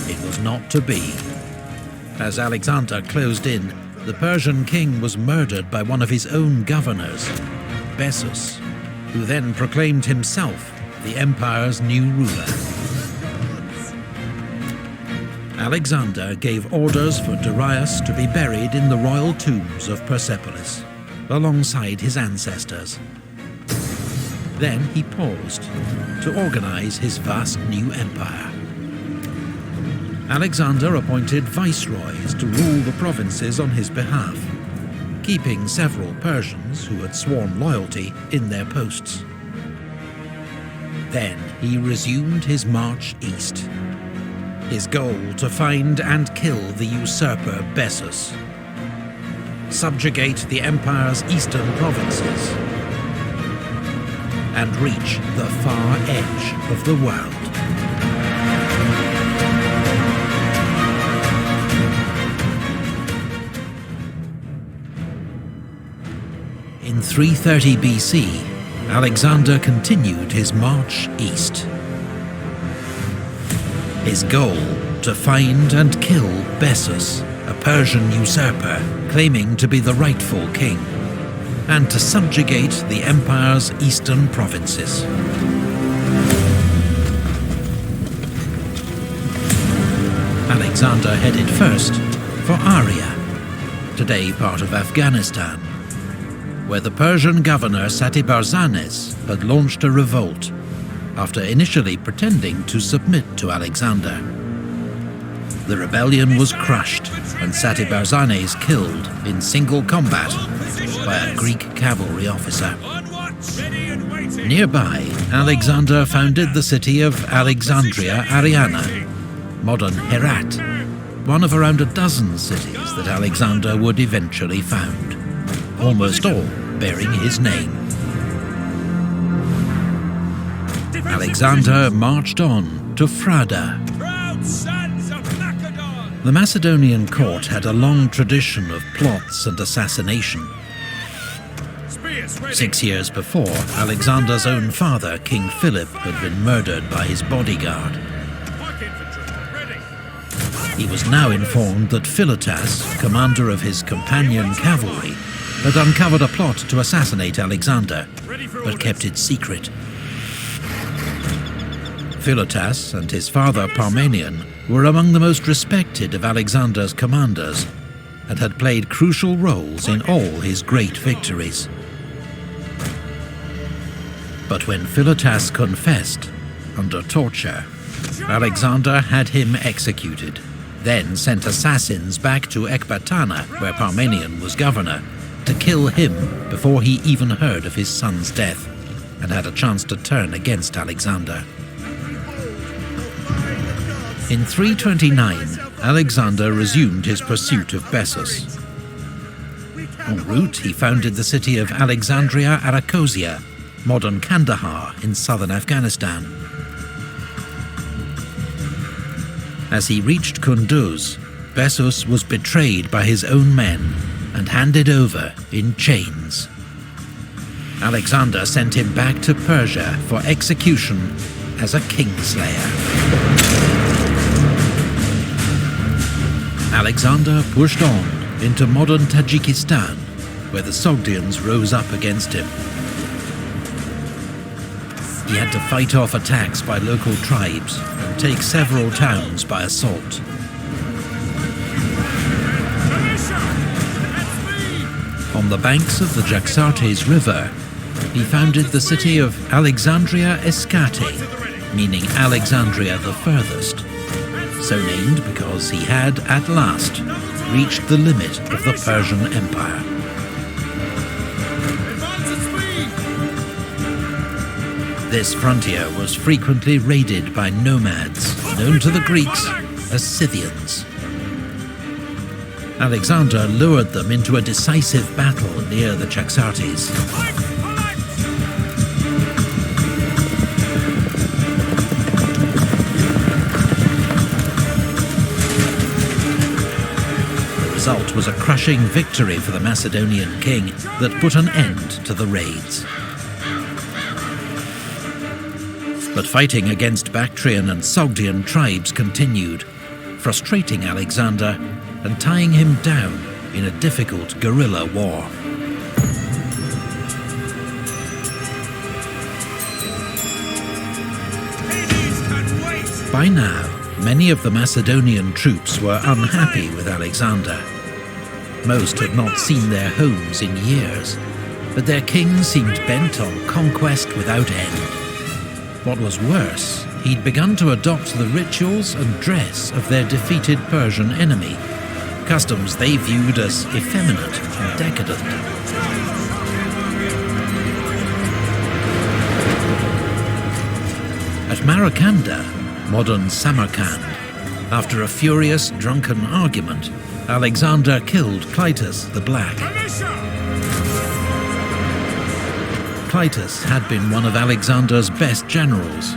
It was not to be. As Alexander closed in, the Persian king was murdered by one of his own governors, Bessus, who then proclaimed himself the empire's new ruler. Alexander gave orders for Darius to be buried in the royal tombs of Persepolis, alongside his ancestors. Then he paused to organize his vast new empire. Alexander appointed viceroys to rule the provinces on his behalf, keeping several Persians who had sworn loyalty in their posts. Then he resumed his march east, his goal to find and kill the usurper Bessus, subjugate the empire's eastern provinces, and reach the far edge of the world. In 330 BC, Alexander continued his march east. His goal, to find and kill Bessus, a Persian usurper claiming to be the rightful king, and to subjugate the empire's eastern provinces. Alexander headed first for Aria, today part of Afghanistan, where the Persian governor Satibarzanes had launched a revolt after initially pretending to submit to Alexander. The rebellion was crushed and Satibarzanes killed in single combat by a Greek cavalry officer. Nearby, Alexander founded the city of Alexandria Ariana, modern Herat, one of around a dozen cities that Alexander would eventually found, almost all bearing his name. Alexander marched on to Frada. The Macedonian court had a long tradition of plots and assassination. 6 years before, Alexander's own father, King Philip, had been murdered by his bodyguard. He was now informed that Philotas, commander of his companion cavalry, had uncovered a plot to assassinate Alexander, but kept it secret. Philotas and his father Parmenion were among the most respected of Alexander's commanders, and had played crucial roles in all his great victories. But when Philotas confessed, under torture, Alexander had him executed, then sent assassins back to Ecbatana, where Parmenion was governor, to kill him before he even heard of his son's death, and had a chance to turn against Alexander. In 329, Alexander resumed his pursuit of Bessus. En route, he founded the city of Alexandria Arakosia, modern Kandahar in southern Afghanistan. As he reached Kunduz, Bessus was betrayed by his own men and handed over in chains. Alexander sent him back to Persia for execution as a kingslayer. Alexander pushed on into modern Tajikistan, where the Sogdians rose up against him. He had to fight off attacks by local tribes and take several towns by assault. On the banks of the Jaxartes River, he founded the city of Alexandria Escate, meaning Alexandria the furthest, so named because he had, at last, reached the limit of the Persian Empire. This frontier was frequently raided by nomads, known to the Greeks as Scythians. Alexander lured them into a decisive battle near the Jaxartes. The result was a crushing victory for the Macedonian king that put an end to the raids. But fighting against Bactrian and Sogdian tribes continued, frustrating Alexander and tying him down in a difficult guerrilla war. By now, many of the Macedonian troops were unhappy with Alexander. Most had not seen their homes in years, but their king seemed bent on conquest without end. What was worse, he'd begun to adopt the rituals and dress of their defeated Persian enemy, customs they viewed as effeminate and decadent. At Marakanda, modern Samarkand, after a furious, drunken argument, Alexander killed Clytus the Black. Clytus had been one of Alexander's best generals,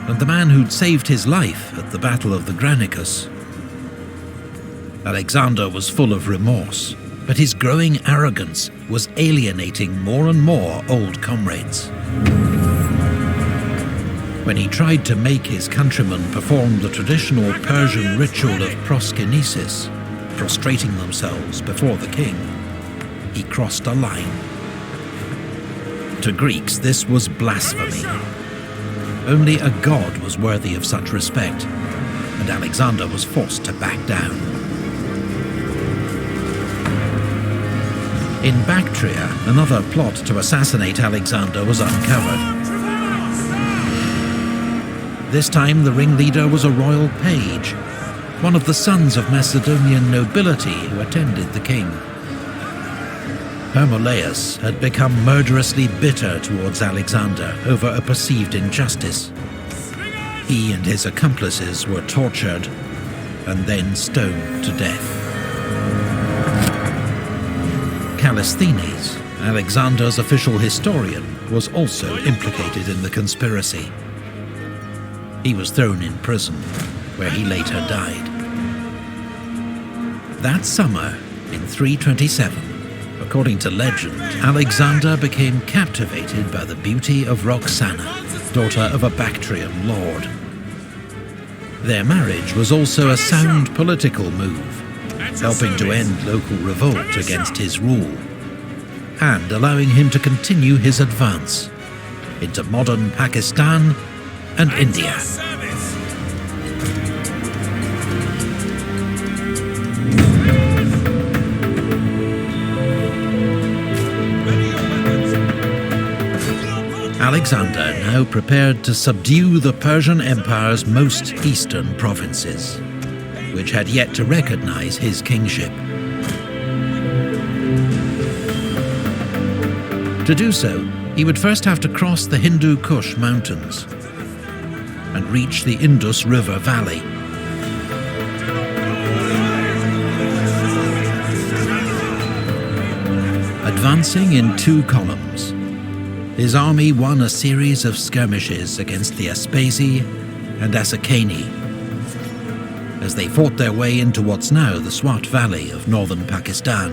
and the man who'd saved his life at the Battle of the Granicus. Alexander was full of remorse, but his growing arrogance was alienating more and more old comrades. When he tried to make his countrymen perform the traditional Persian ritual of proskinesis, prostrating themselves before the king, he crossed a line. To Greeks, this was blasphemy. Only a god was worthy of such respect, and Alexander was forced to back down. In Bactria, another plot to assassinate Alexander was uncovered. This time the ringleader was a royal page, one of the sons of Macedonian nobility who attended the king. Hermolaus had become murderously bitter towards Alexander over a perceived injustice. He and his accomplices were tortured and then stoned to death. Callisthenes, Alexander's official historian, was also implicated in the conspiracy. He was thrown in prison, where he later died. That summer, in 327, according to legend, Alexander became captivated by the beauty of Roxana, daughter of a Bactrian lord. Their marriage was also a sound political move, helping to end local revolt against his rule, and allowing him to continue his advance into modern Pakistan and India. Alexander now prepared to subdue the Persian Empire's most eastern provinces, which had yet to recognize his kingship. To do so, he would first have to cross the Hindu Kush mountains and reach the Indus River valley. Advancing in 2 columns, his army won a series of skirmishes against the Ustedes and Asakani as they fought their way into what's now the Swat Valley of northern Pakistan.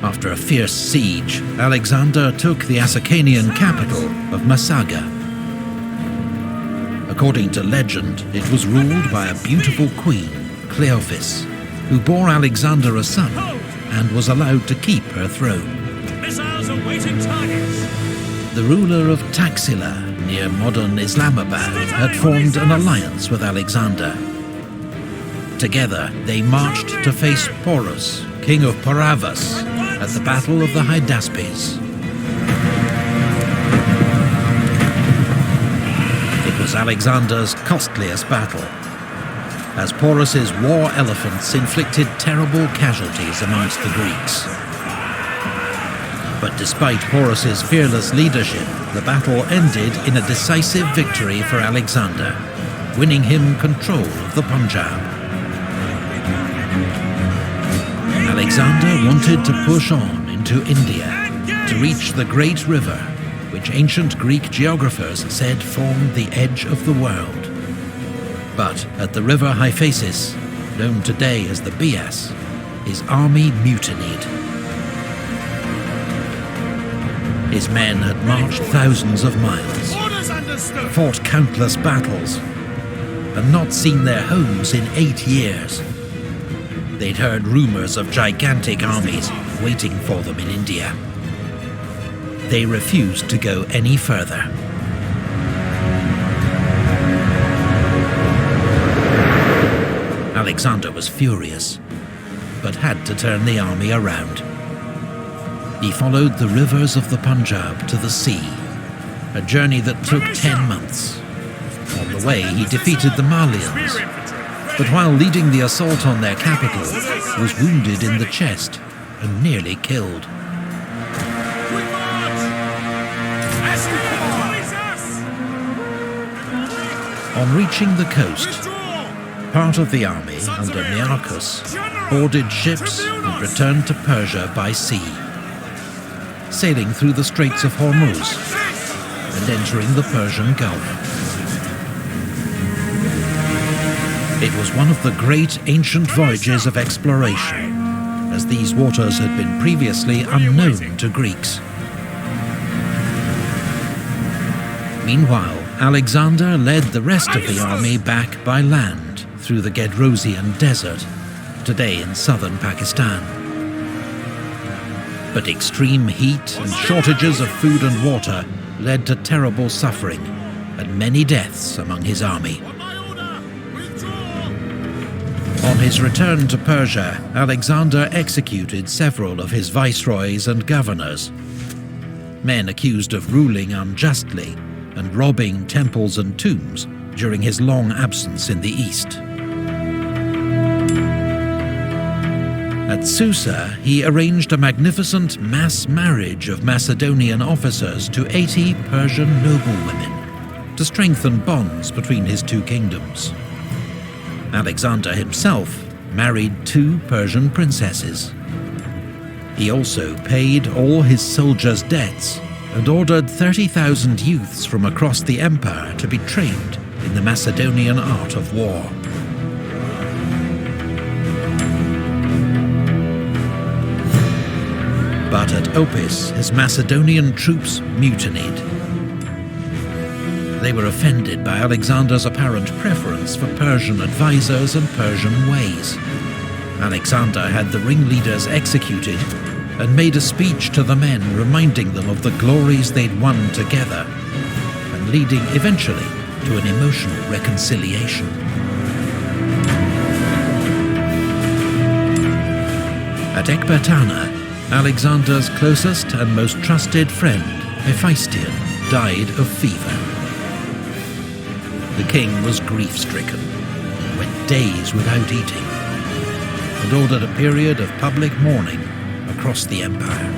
After a fierce siege, Alexander took the Asakanian capital of Masaga. According to legend, it was ruled by a beautiful queen, Cleophas, who bore Alexander a son and was allowed to keep her throne. Missiles awaiting targets. The ruler of Taxila, near modern Islamabad, had formed an alliance with Alexander. Together, they marched to face Porus, king of Paravas, at the Battle of the Hydaspes. It was Alexander's costliest battle, as Porus's war elephants inflicted terrible casualties amongst the Greeks. But despite Porus's fearless leadership, the battle ended in a decisive victory for Alexander, winning him control of the Punjab. Alexander wanted to push on into India to reach the great river, which ancient Greek geographers said formed the edge of the world. But at the river Hyphasis, known today as the Bias, his army mutinied. His men had marched thousands of miles, fought countless battles, and not seen their homes in 8 years. They'd heard rumors of gigantic armies waiting for them in India. They refused to go any further. Alexander was furious, but had to turn the army around. He followed the rivers of the Punjab to the sea, a journey that took 10 months. On the way, he defeated the Malians, but while leading the assault on their capital, was wounded in the chest and nearly killed. On reaching the coast, part of the army under Nearchus boarded ships and returned to Persia by sea, sailing through the Straits of Hormuz and entering the Persian Gulf. It was one of the great ancient voyages of exploration, as these waters had been previously unknown to Greeks. Meanwhile, Alexander led the rest of the army back by land through the Gedrosian Desert, today in southern Pakistan. But extreme heat and shortages of food and water led to terrible suffering and many deaths among his army. On his return to Persia, Alexander executed several of his viceroys and governors, men accused of ruling unjustly and robbing temples and tombs during his long absence in the east. At Susa, he arranged a magnificent mass marriage of Macedonian officers to 80 Persian noblewomen to strengthen bonds between his two kingdoms. Alexander himself married 2 Persian princesses. He also paid all his soldiers' debts and ordered 30,000 youths from across the empire to be trained in the Macedonian art of war. But at Opis, his Macedonian troops mutinied. They were offended by Alexander's apparent preference for Persian advisors and Persian ways. Alexander had the ringleaders executed and made a speech to the men reminding them of the glories they'd won together, and leading eventually to an emotional reconciliation. At Ekbatana, Alexander's closest and most trusted friend, Hephaestion, died of fever. The king was grief-stricken, went days without eating, and ordered a period of public mourning across the empire.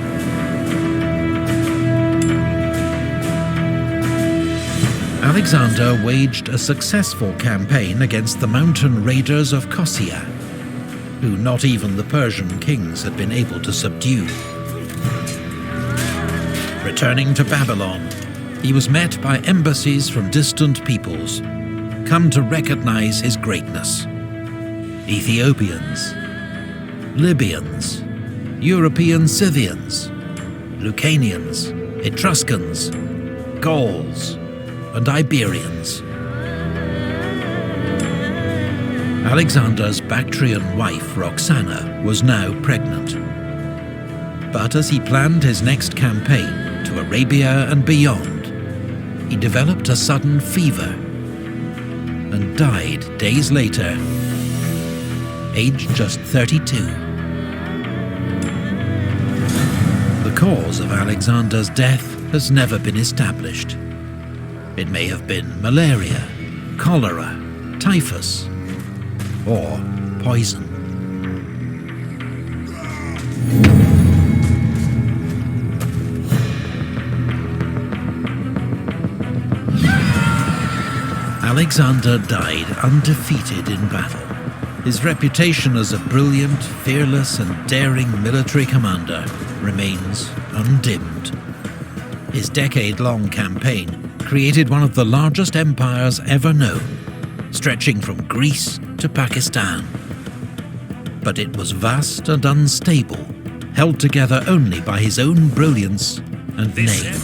Alexander waged a successful campaign against the mountain raiders of Kossia, who not even the Persian kings had been able to subdue. Returning to Babylon, he was met by embassies from distant peoples, come to recognize his greatness. Ethiopians, Libyans, European Scythians, Lucanians, Etruscans, Gauls, and Iberians. Alexander's Bactrian wife, Roxana, was now pregnant. But as he planned his next campaign to Arabia and beyond, he developed a sudden fever and died days later, aged just 32. The cause of Alexander's death has never been established. It may have been malaria, cholera, typhus, or poison. Alexander died undefeated in battle. His reputation as a brilliant, fearless, and daring military commander remains undimmed. His decade-long campaign created one of the largest empires ever known, stretching from Greece to Pakistan. But it was vast and unstable, held together only by his own brilliance and name.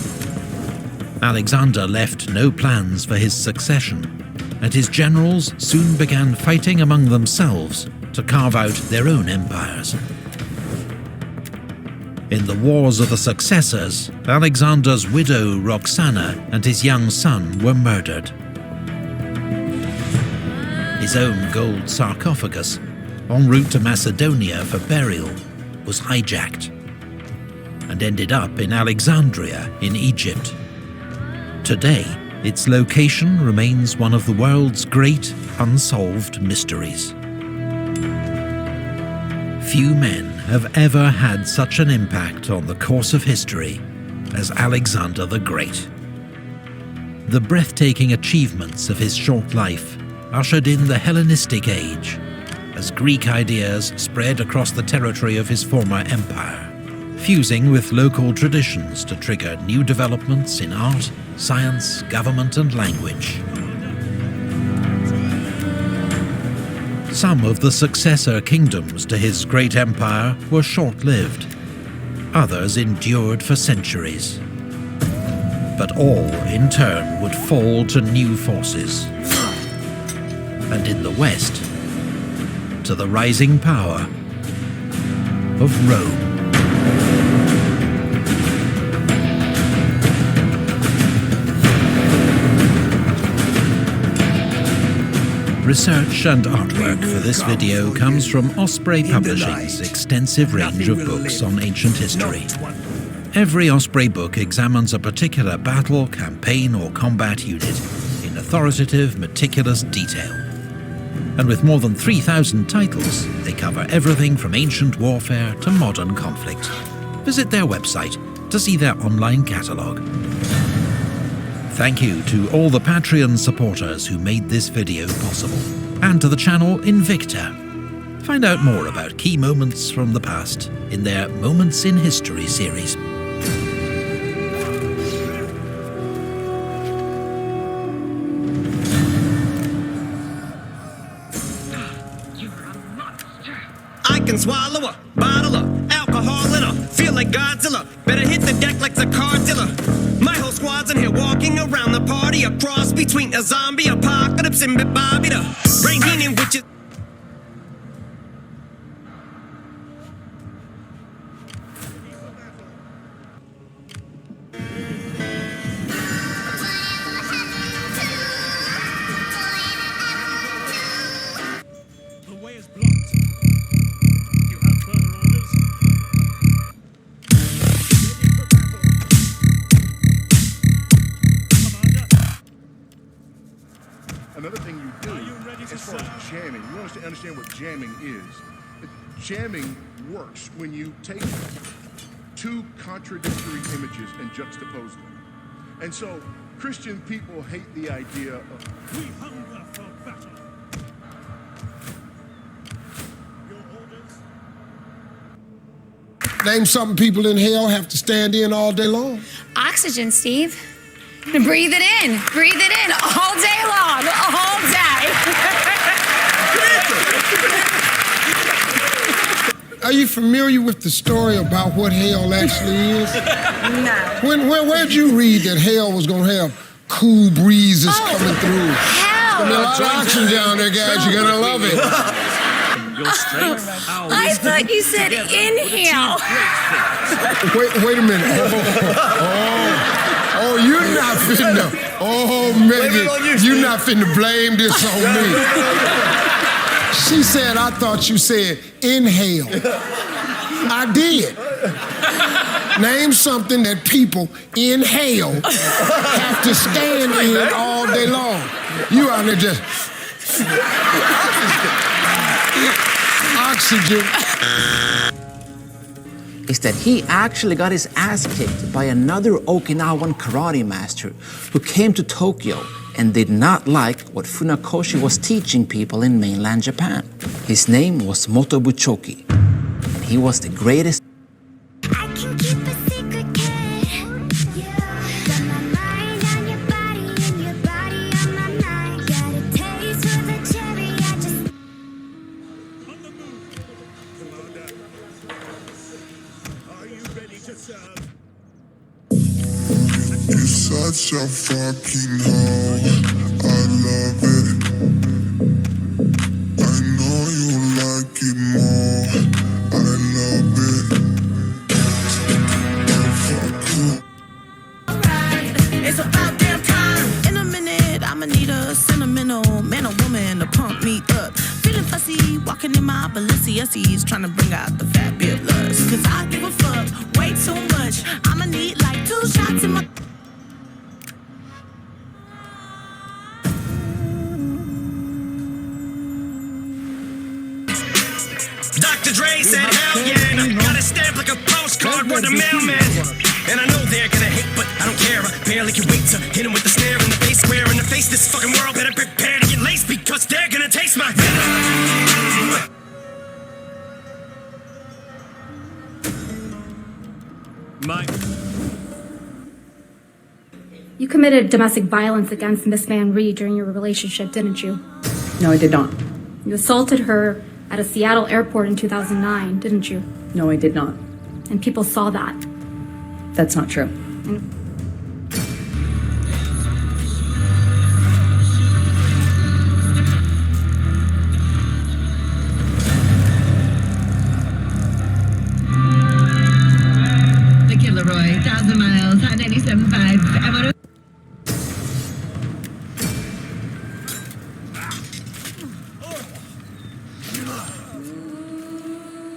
Alexander left no plans for his succession, and his generals soon began fighting among themselves to carve out their own empires. In the Wars of the Successors, Alexander's widow Roxana and his young son were murdered. His own gold sarcophagus, en route to Macedonia for burial, was hijacked and ended up in Alexandria in Egypt. Today, its location remains one of the world's great unsolved mysteries. Few men have ever had such an impact on the course of history as Alexander the Great. The breathtaking achievements of his short life ushered in the Hellenistic Age, as Greek ideas spread across the territory of his former empire, fusing with local traditions to trigger new developments in art, science, government, and language. Some of the successor kingdoms to his great empire were short-lived. Others endured for centuries. But all, in turn, would fall to new forces. And in the West, to the rising power of Rome. Research and artwork for this video comes from Osprey Publishing's extensive range of books on ancient history. Every Osprey book examines a particular battle, campaign, or combat unit in authoritative, meticulous detail. And with more than 3,000 titles, they cover everything from ancient warfare to modern conflict. Visit their website to see their online catalogue. Thank you to all the Patreon supporters who made this video possible, and to the channel Invicta. Find out more about key moments from the past in their Moments in History series. I can swallow a bottle of alcohol in a feel like Godzilla. Better hit the deck like the card dealer. My whole squad's in here walking around the party, a cross between a zombie apocalypse and Bobby the Brain Heenan, which is far as jamming, you understand what jamming is. Jamming works when you take two contradictory images and juxtapose them. And so Christian people hate the idea of We hunger for battle. Name something people in hell have to stand in all day long. Oxygen, Steve. Breathe it in. Breathe it in all day long. All day. Are you familiar with the story about what hell actually is? No. Where'd you read that hell was gonna have cool breezes coming through? Hell! There's gonna be a lot of oxygen down there, guys. You're gonna love it. I thought you said inhale. Wait a minute. Oh, you're not finna. Oh, Megan, you're not finna blame this on me. She said, I thought you said inhale. I did. Name something that people inhale have to stand in all day long. You out there just oxygen. Is that he actually got his ass kicked by another Okinawan karate master who came to Tokyo and did not like what Funakoshi was teaching people in mainland Japan. His name was Motobuchoki, and he was the greatest. You're such a fucking hoe. I love it. I know you like it more. I love it. It's about damn time. In a minute, I'ma need a sentimental man or woman to pump me up. Feeling fussy, walking in my Balenciennes, trying to bring out the fabulous. Cause I give a fuck way too much. I'ma need like 2 shots in my. Dr. Dre said, hell yeah, and I got a stamp like a postcard for the mailman. And I know they're gonna hate, but I don't care. I barely can wait to hit him with the snare in the face, square in the face. This fucking world better prepare to get laced because they're gonna taste my venom. Mike. You committed domestic violence against Miss Van Reed during your relationship, didn't you? No, I did not. You assaulted her at a Seattle airport in 2009, didn't you? No, I did not. And people saw that. That's not true. The Killer Roy, 1,000 miles, Hot 97.5.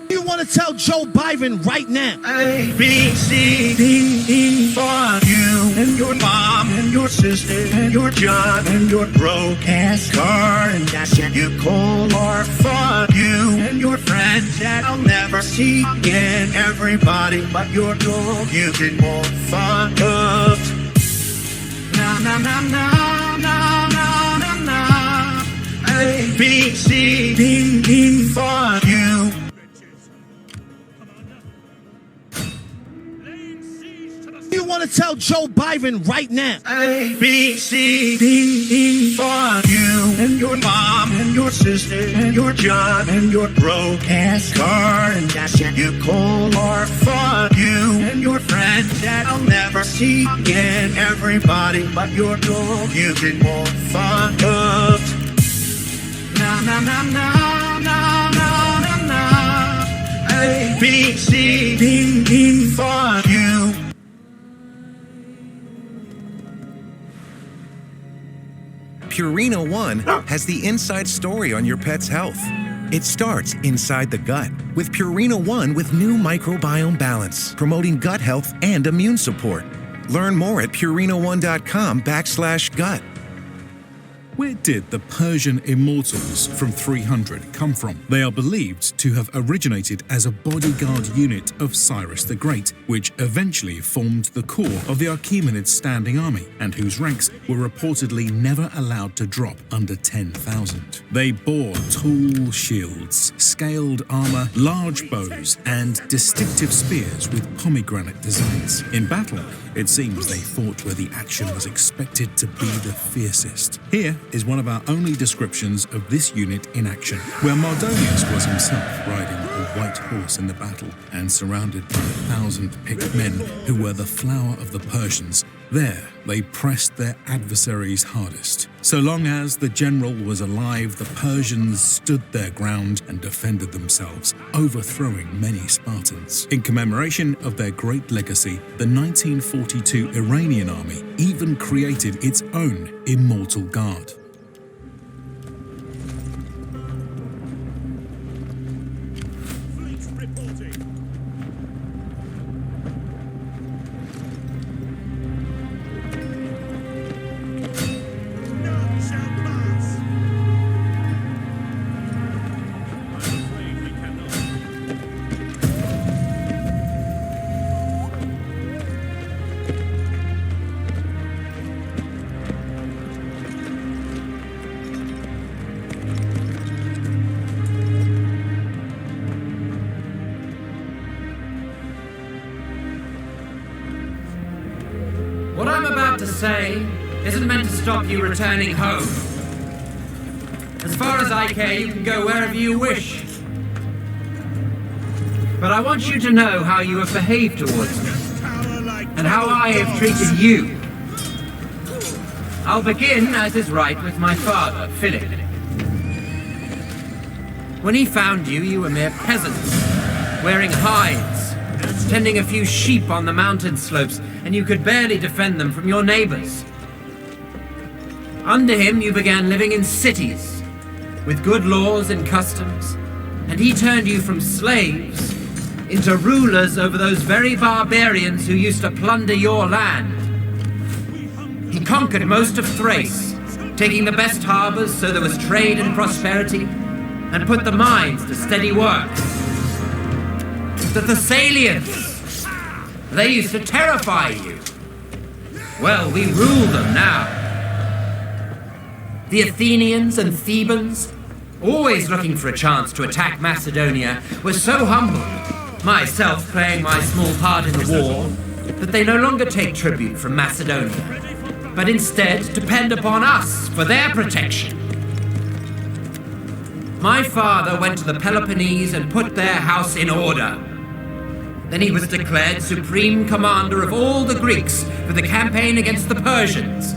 You want to tell Joe Biden right now? A, B, C, D, E, for you and your mom and your sister and your job and your broke ass car and that shit you call or for you and your friends that I'll never see again. Everybody but your dog you can more fuck up. Na na na na na na na na. A, B, C, D, E, for you. You want to tell Joe Biden right now? A, B, C, D, E, for you and your mom and your sister and your job and your broke ass car and that shit you call or for you and your friends that I'll never see again. Everybody but your dog you can more fuck up. Na na na na na na na na. A, B, C, D, E, for you. Purina One has the inside story on your pet's health. It starts inside the gut with Purina One with new microbiome balance, promoting gut health and immune support. Learn more at purina1.com/gut. Where did the Persian Immortals from 300 come from? They are believed to have originated as a bodyguard unit of Cyrus the Great, which eventually formed the core of the Achaemenid standing army, and whose ranks were reportedly never allowed to drop under 10,000. They bore tall shields, scaled armor, large bows, and distinctive spears with pomegranate designs. In battle, it seems they fought where the action was expected to be the fiercest. Here is one of our only descriptions of this unit in action, where Mardonius was himself riding a white horse in the battle and surrounded by 1,000 picked men who were the flower of the Persians. There, they pressed their adversaries hardest. So long as the general was alive, the Persians stood their ground and defended themselves, overthrowing many Spartans. In commemoration of their great legacy, the 1942 Iranian army even created its own immortal guard. What I'm about to say isn't meant to stop you returning home. As far as I care, you can go wherever you wish. But I want you to know how you have behaved towards me, and how I have treated you. I'll begin, as is right, with my father, Philip. When he found you, you were mere peasants, wearing hides, tending a few sheep on the mountain slopes, and you could barely defend them from your neighbors. Under him, you began living in cities, with good laws and customs, and he turned you from slaves into rulers over those very barbarians who used to plunder your land. He conquered most of Thrace, taking the best harbors so there was trade and prosperity, and put the mines to steady work. The Thessalians, they used to terrify you. Well, we rule them now. The Athenians and Thebans, always looking for a chance to attack Macedonia, were so humbled, myself playing my small part in the war, that they no longer take tribute from Macedonia, but instead depend upon us for their protection. My father went to the Peloponnese and put their house in order. Then he was declared supreme commander of all the Greeks for the campaign against the Persians.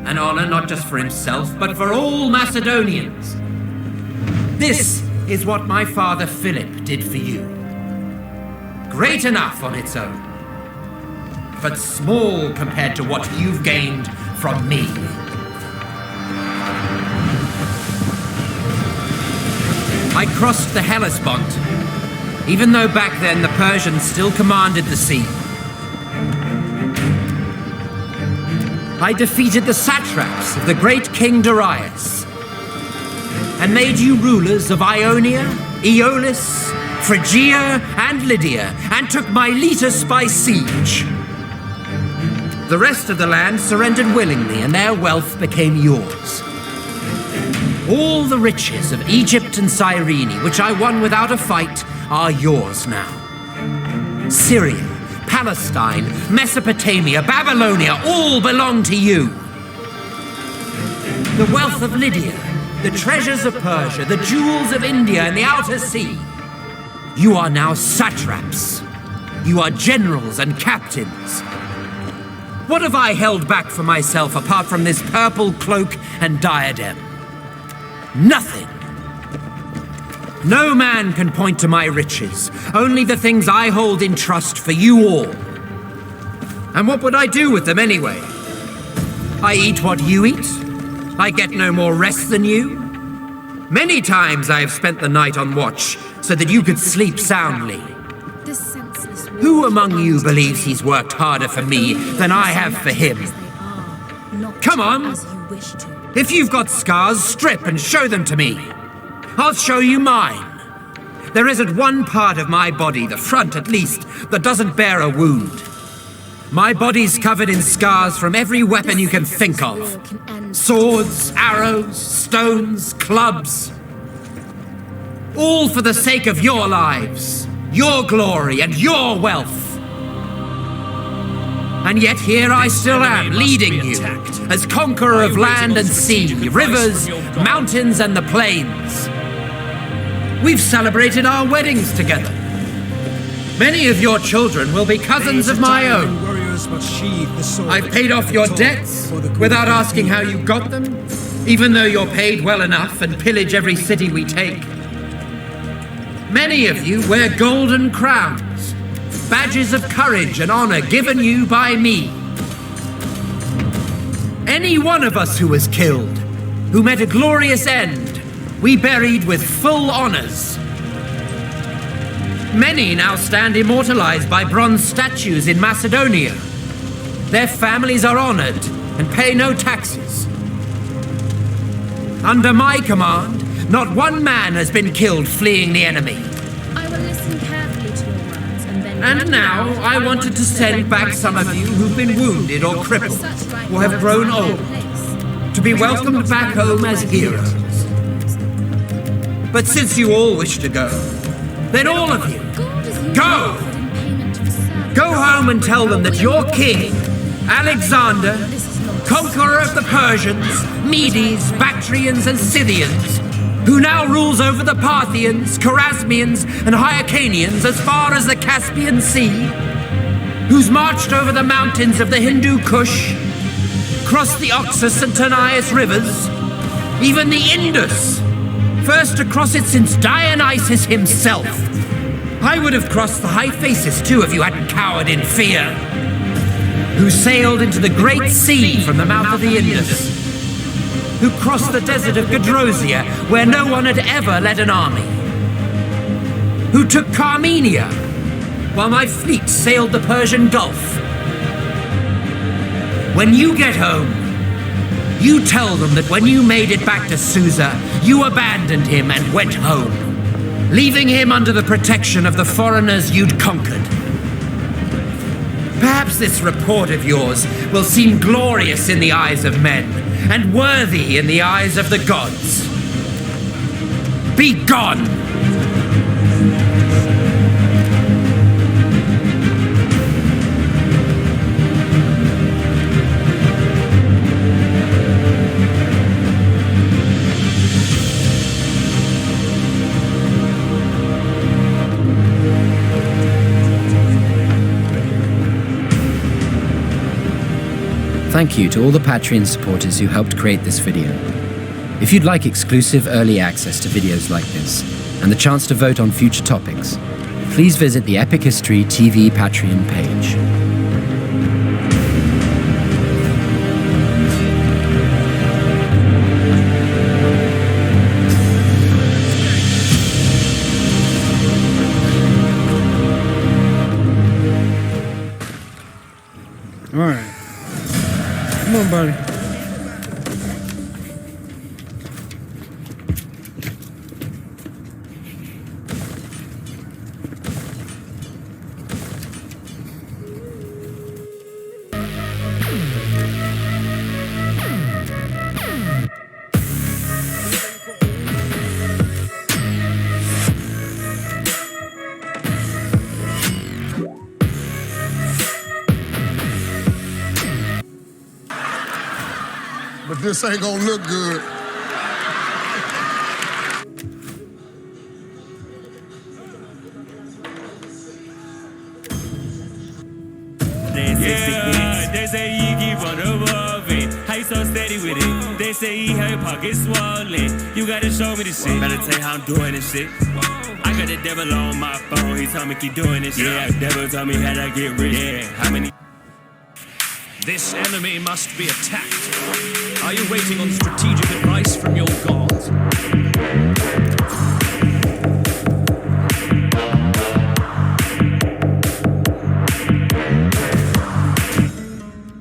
An honor not just for himself, but for all Macedonians. This is what my father Philip did for you. Great enough on its own, but small compared to what you've gained from me. I crossed the Hellespont, even though back then the Persians still commanded the sea. I defeated the satraps of the great King Darius, and made you rulers of Ionia, Aeolis, Phrygia, and Lydia, and took Miletus by siege. The rest of the land surrendered willingly, and their wealth became yours. All the riches of Egypt and Cyrene, which I won without a fight, are yours now. Syria, Palestine, Mesopotamia, Babylonia, all belong to you. The wealth of Lydia, the treasures of Persia, the jewels of India and the outer sea. You are now satraps. You are generals and captains. What have I held back for myself apart from this purple cloak and diadem? Nothing. No man can point to my riches, only the things I hold in trust for you all. And what would I do with them anyway? I eat what you eat. I get no more rest than you. Many times I have spent the night on watch so that you could sleep soundly. Who among you believes he's worked harder for me than I have for him? Come on! If you've got scars, strip and show them to me. I'll show you mine. There isn't one part of my body, the front at least, that doesn't bear a wound. My body's covered in scars from every weapon you can think of. Swords, arrows, stones, clubs. All for the sake of your lives, your glory, and your wealth. And yet here I still am, leading you, as conqueror of land and sea, rivers, mountains, and the plains. We've celebrated our weddings together. Many of your children will be cousins of my own. I've paid off your debts without asking how you got them, even though you're paid well enough and pillage every city we take. Many of you wear golden crowns, badges of courage and honor given you by me. Any one of us who was killed, who met a glorious end, we buried with full honors. Many now stand immortalized by bronze statues in Macedonia. Their families are honored and pay no taxes. Under my command, not one man has been killed fleeing the enemy. I will listen carefully to your words and then... And now I wanted to send back some of you who've been wounded or crippled, or have grown old, to be welcomed back home as heroes. But since you all wish to go, then all of you, go! Go home and tell them that your king, Alexander, conqueror of the Persians, Medes, Bactrians, and Scythians, who now rules over the Parthians, Chorasmians, and Hyrcanians as far as the Caspian Sea, who's marched over the mountains of the Hindu Kush, crossed the Oxus and Tanais rivers, even the Indus, first to cross it since Dionysus himself. I would have crossed the Hyphasis too if you hadn't cowered in fear. Who sailed into the Great Sea from the mouth of the Indus. Who crossed the desert of Gedrosia, where no one had ever led an army. Who took Carmenia, while my fleet sailed the Persian Gulf. When you get home, you tell them that when you made it back to Susa, you abandoned him and went home, leaving him under the protection of the foreigners you'd conquered. Perhaps this report of yours will seem glorious in the eyes of men, and worthy in the eyes of the gods. Be gone! Thank you to all the Patreon supporters who helped create this video. If you'd like exclusive early access to videos like this, and the chance to vote on future topics, please visit the Epic History TV Patreon page. All right. Come on, buddy. But this ain't gonna look good. Yeah, they say you keep on above it. How you so steady with it? They say you have your pockets swollen. You gotta show me the shit. Better tell you how I'm doing this shit. I got the devil on my phone. He told me keep doing this shit. Yeah, the devil told me how to get rich. Yeah, how many? This enemy must be attacked. Are you waiting on strategic advice from your gods?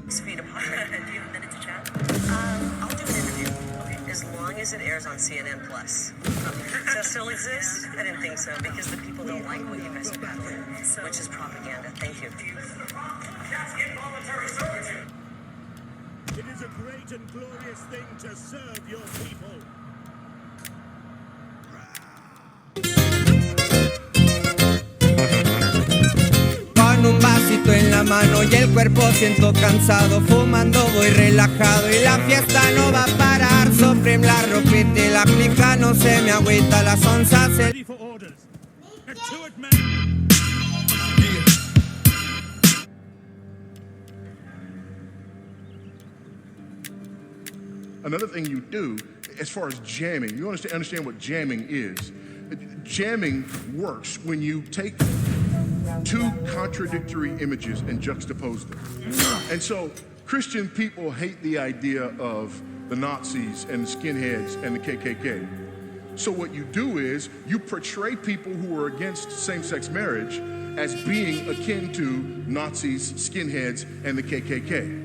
Sweet, do you have a minute to chat? I'll do an interview. still exist? I didn't think so, because the people don't like what you guys are peddling, which is propaganda. Thank you. That's involuntary servitude. It is a great and glorious thing to serve your people. Con un vasito en la mano y el cuerpo siento cansado, fumando voy relajado y la fiesta no va a parar. Supreme la ropita y la clica no se me agüita, las onzas se... Another thing you do, as far as jamming, you understand what jamming is. Jamming works when you take two contradictory images and juxtapose them. And so Christian people hate the idea of the Nazis and the skinheads and the KKK. So what you do is you portray people who are against same-sex marriage as being akin to Nazis, skinheads, and the KKK.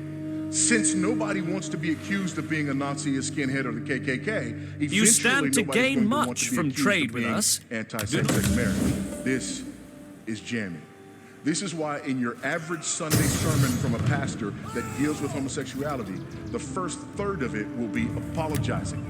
Since nobody wants to be accused of being a Nazi, a skinhead, or the KKK, You stand to gain much from trade with us. Anti-same-sex marriage. This is jamming. This is why in your average Sunday sermon from a pastor that deals with homosexuality, the first third of it will be apologizing.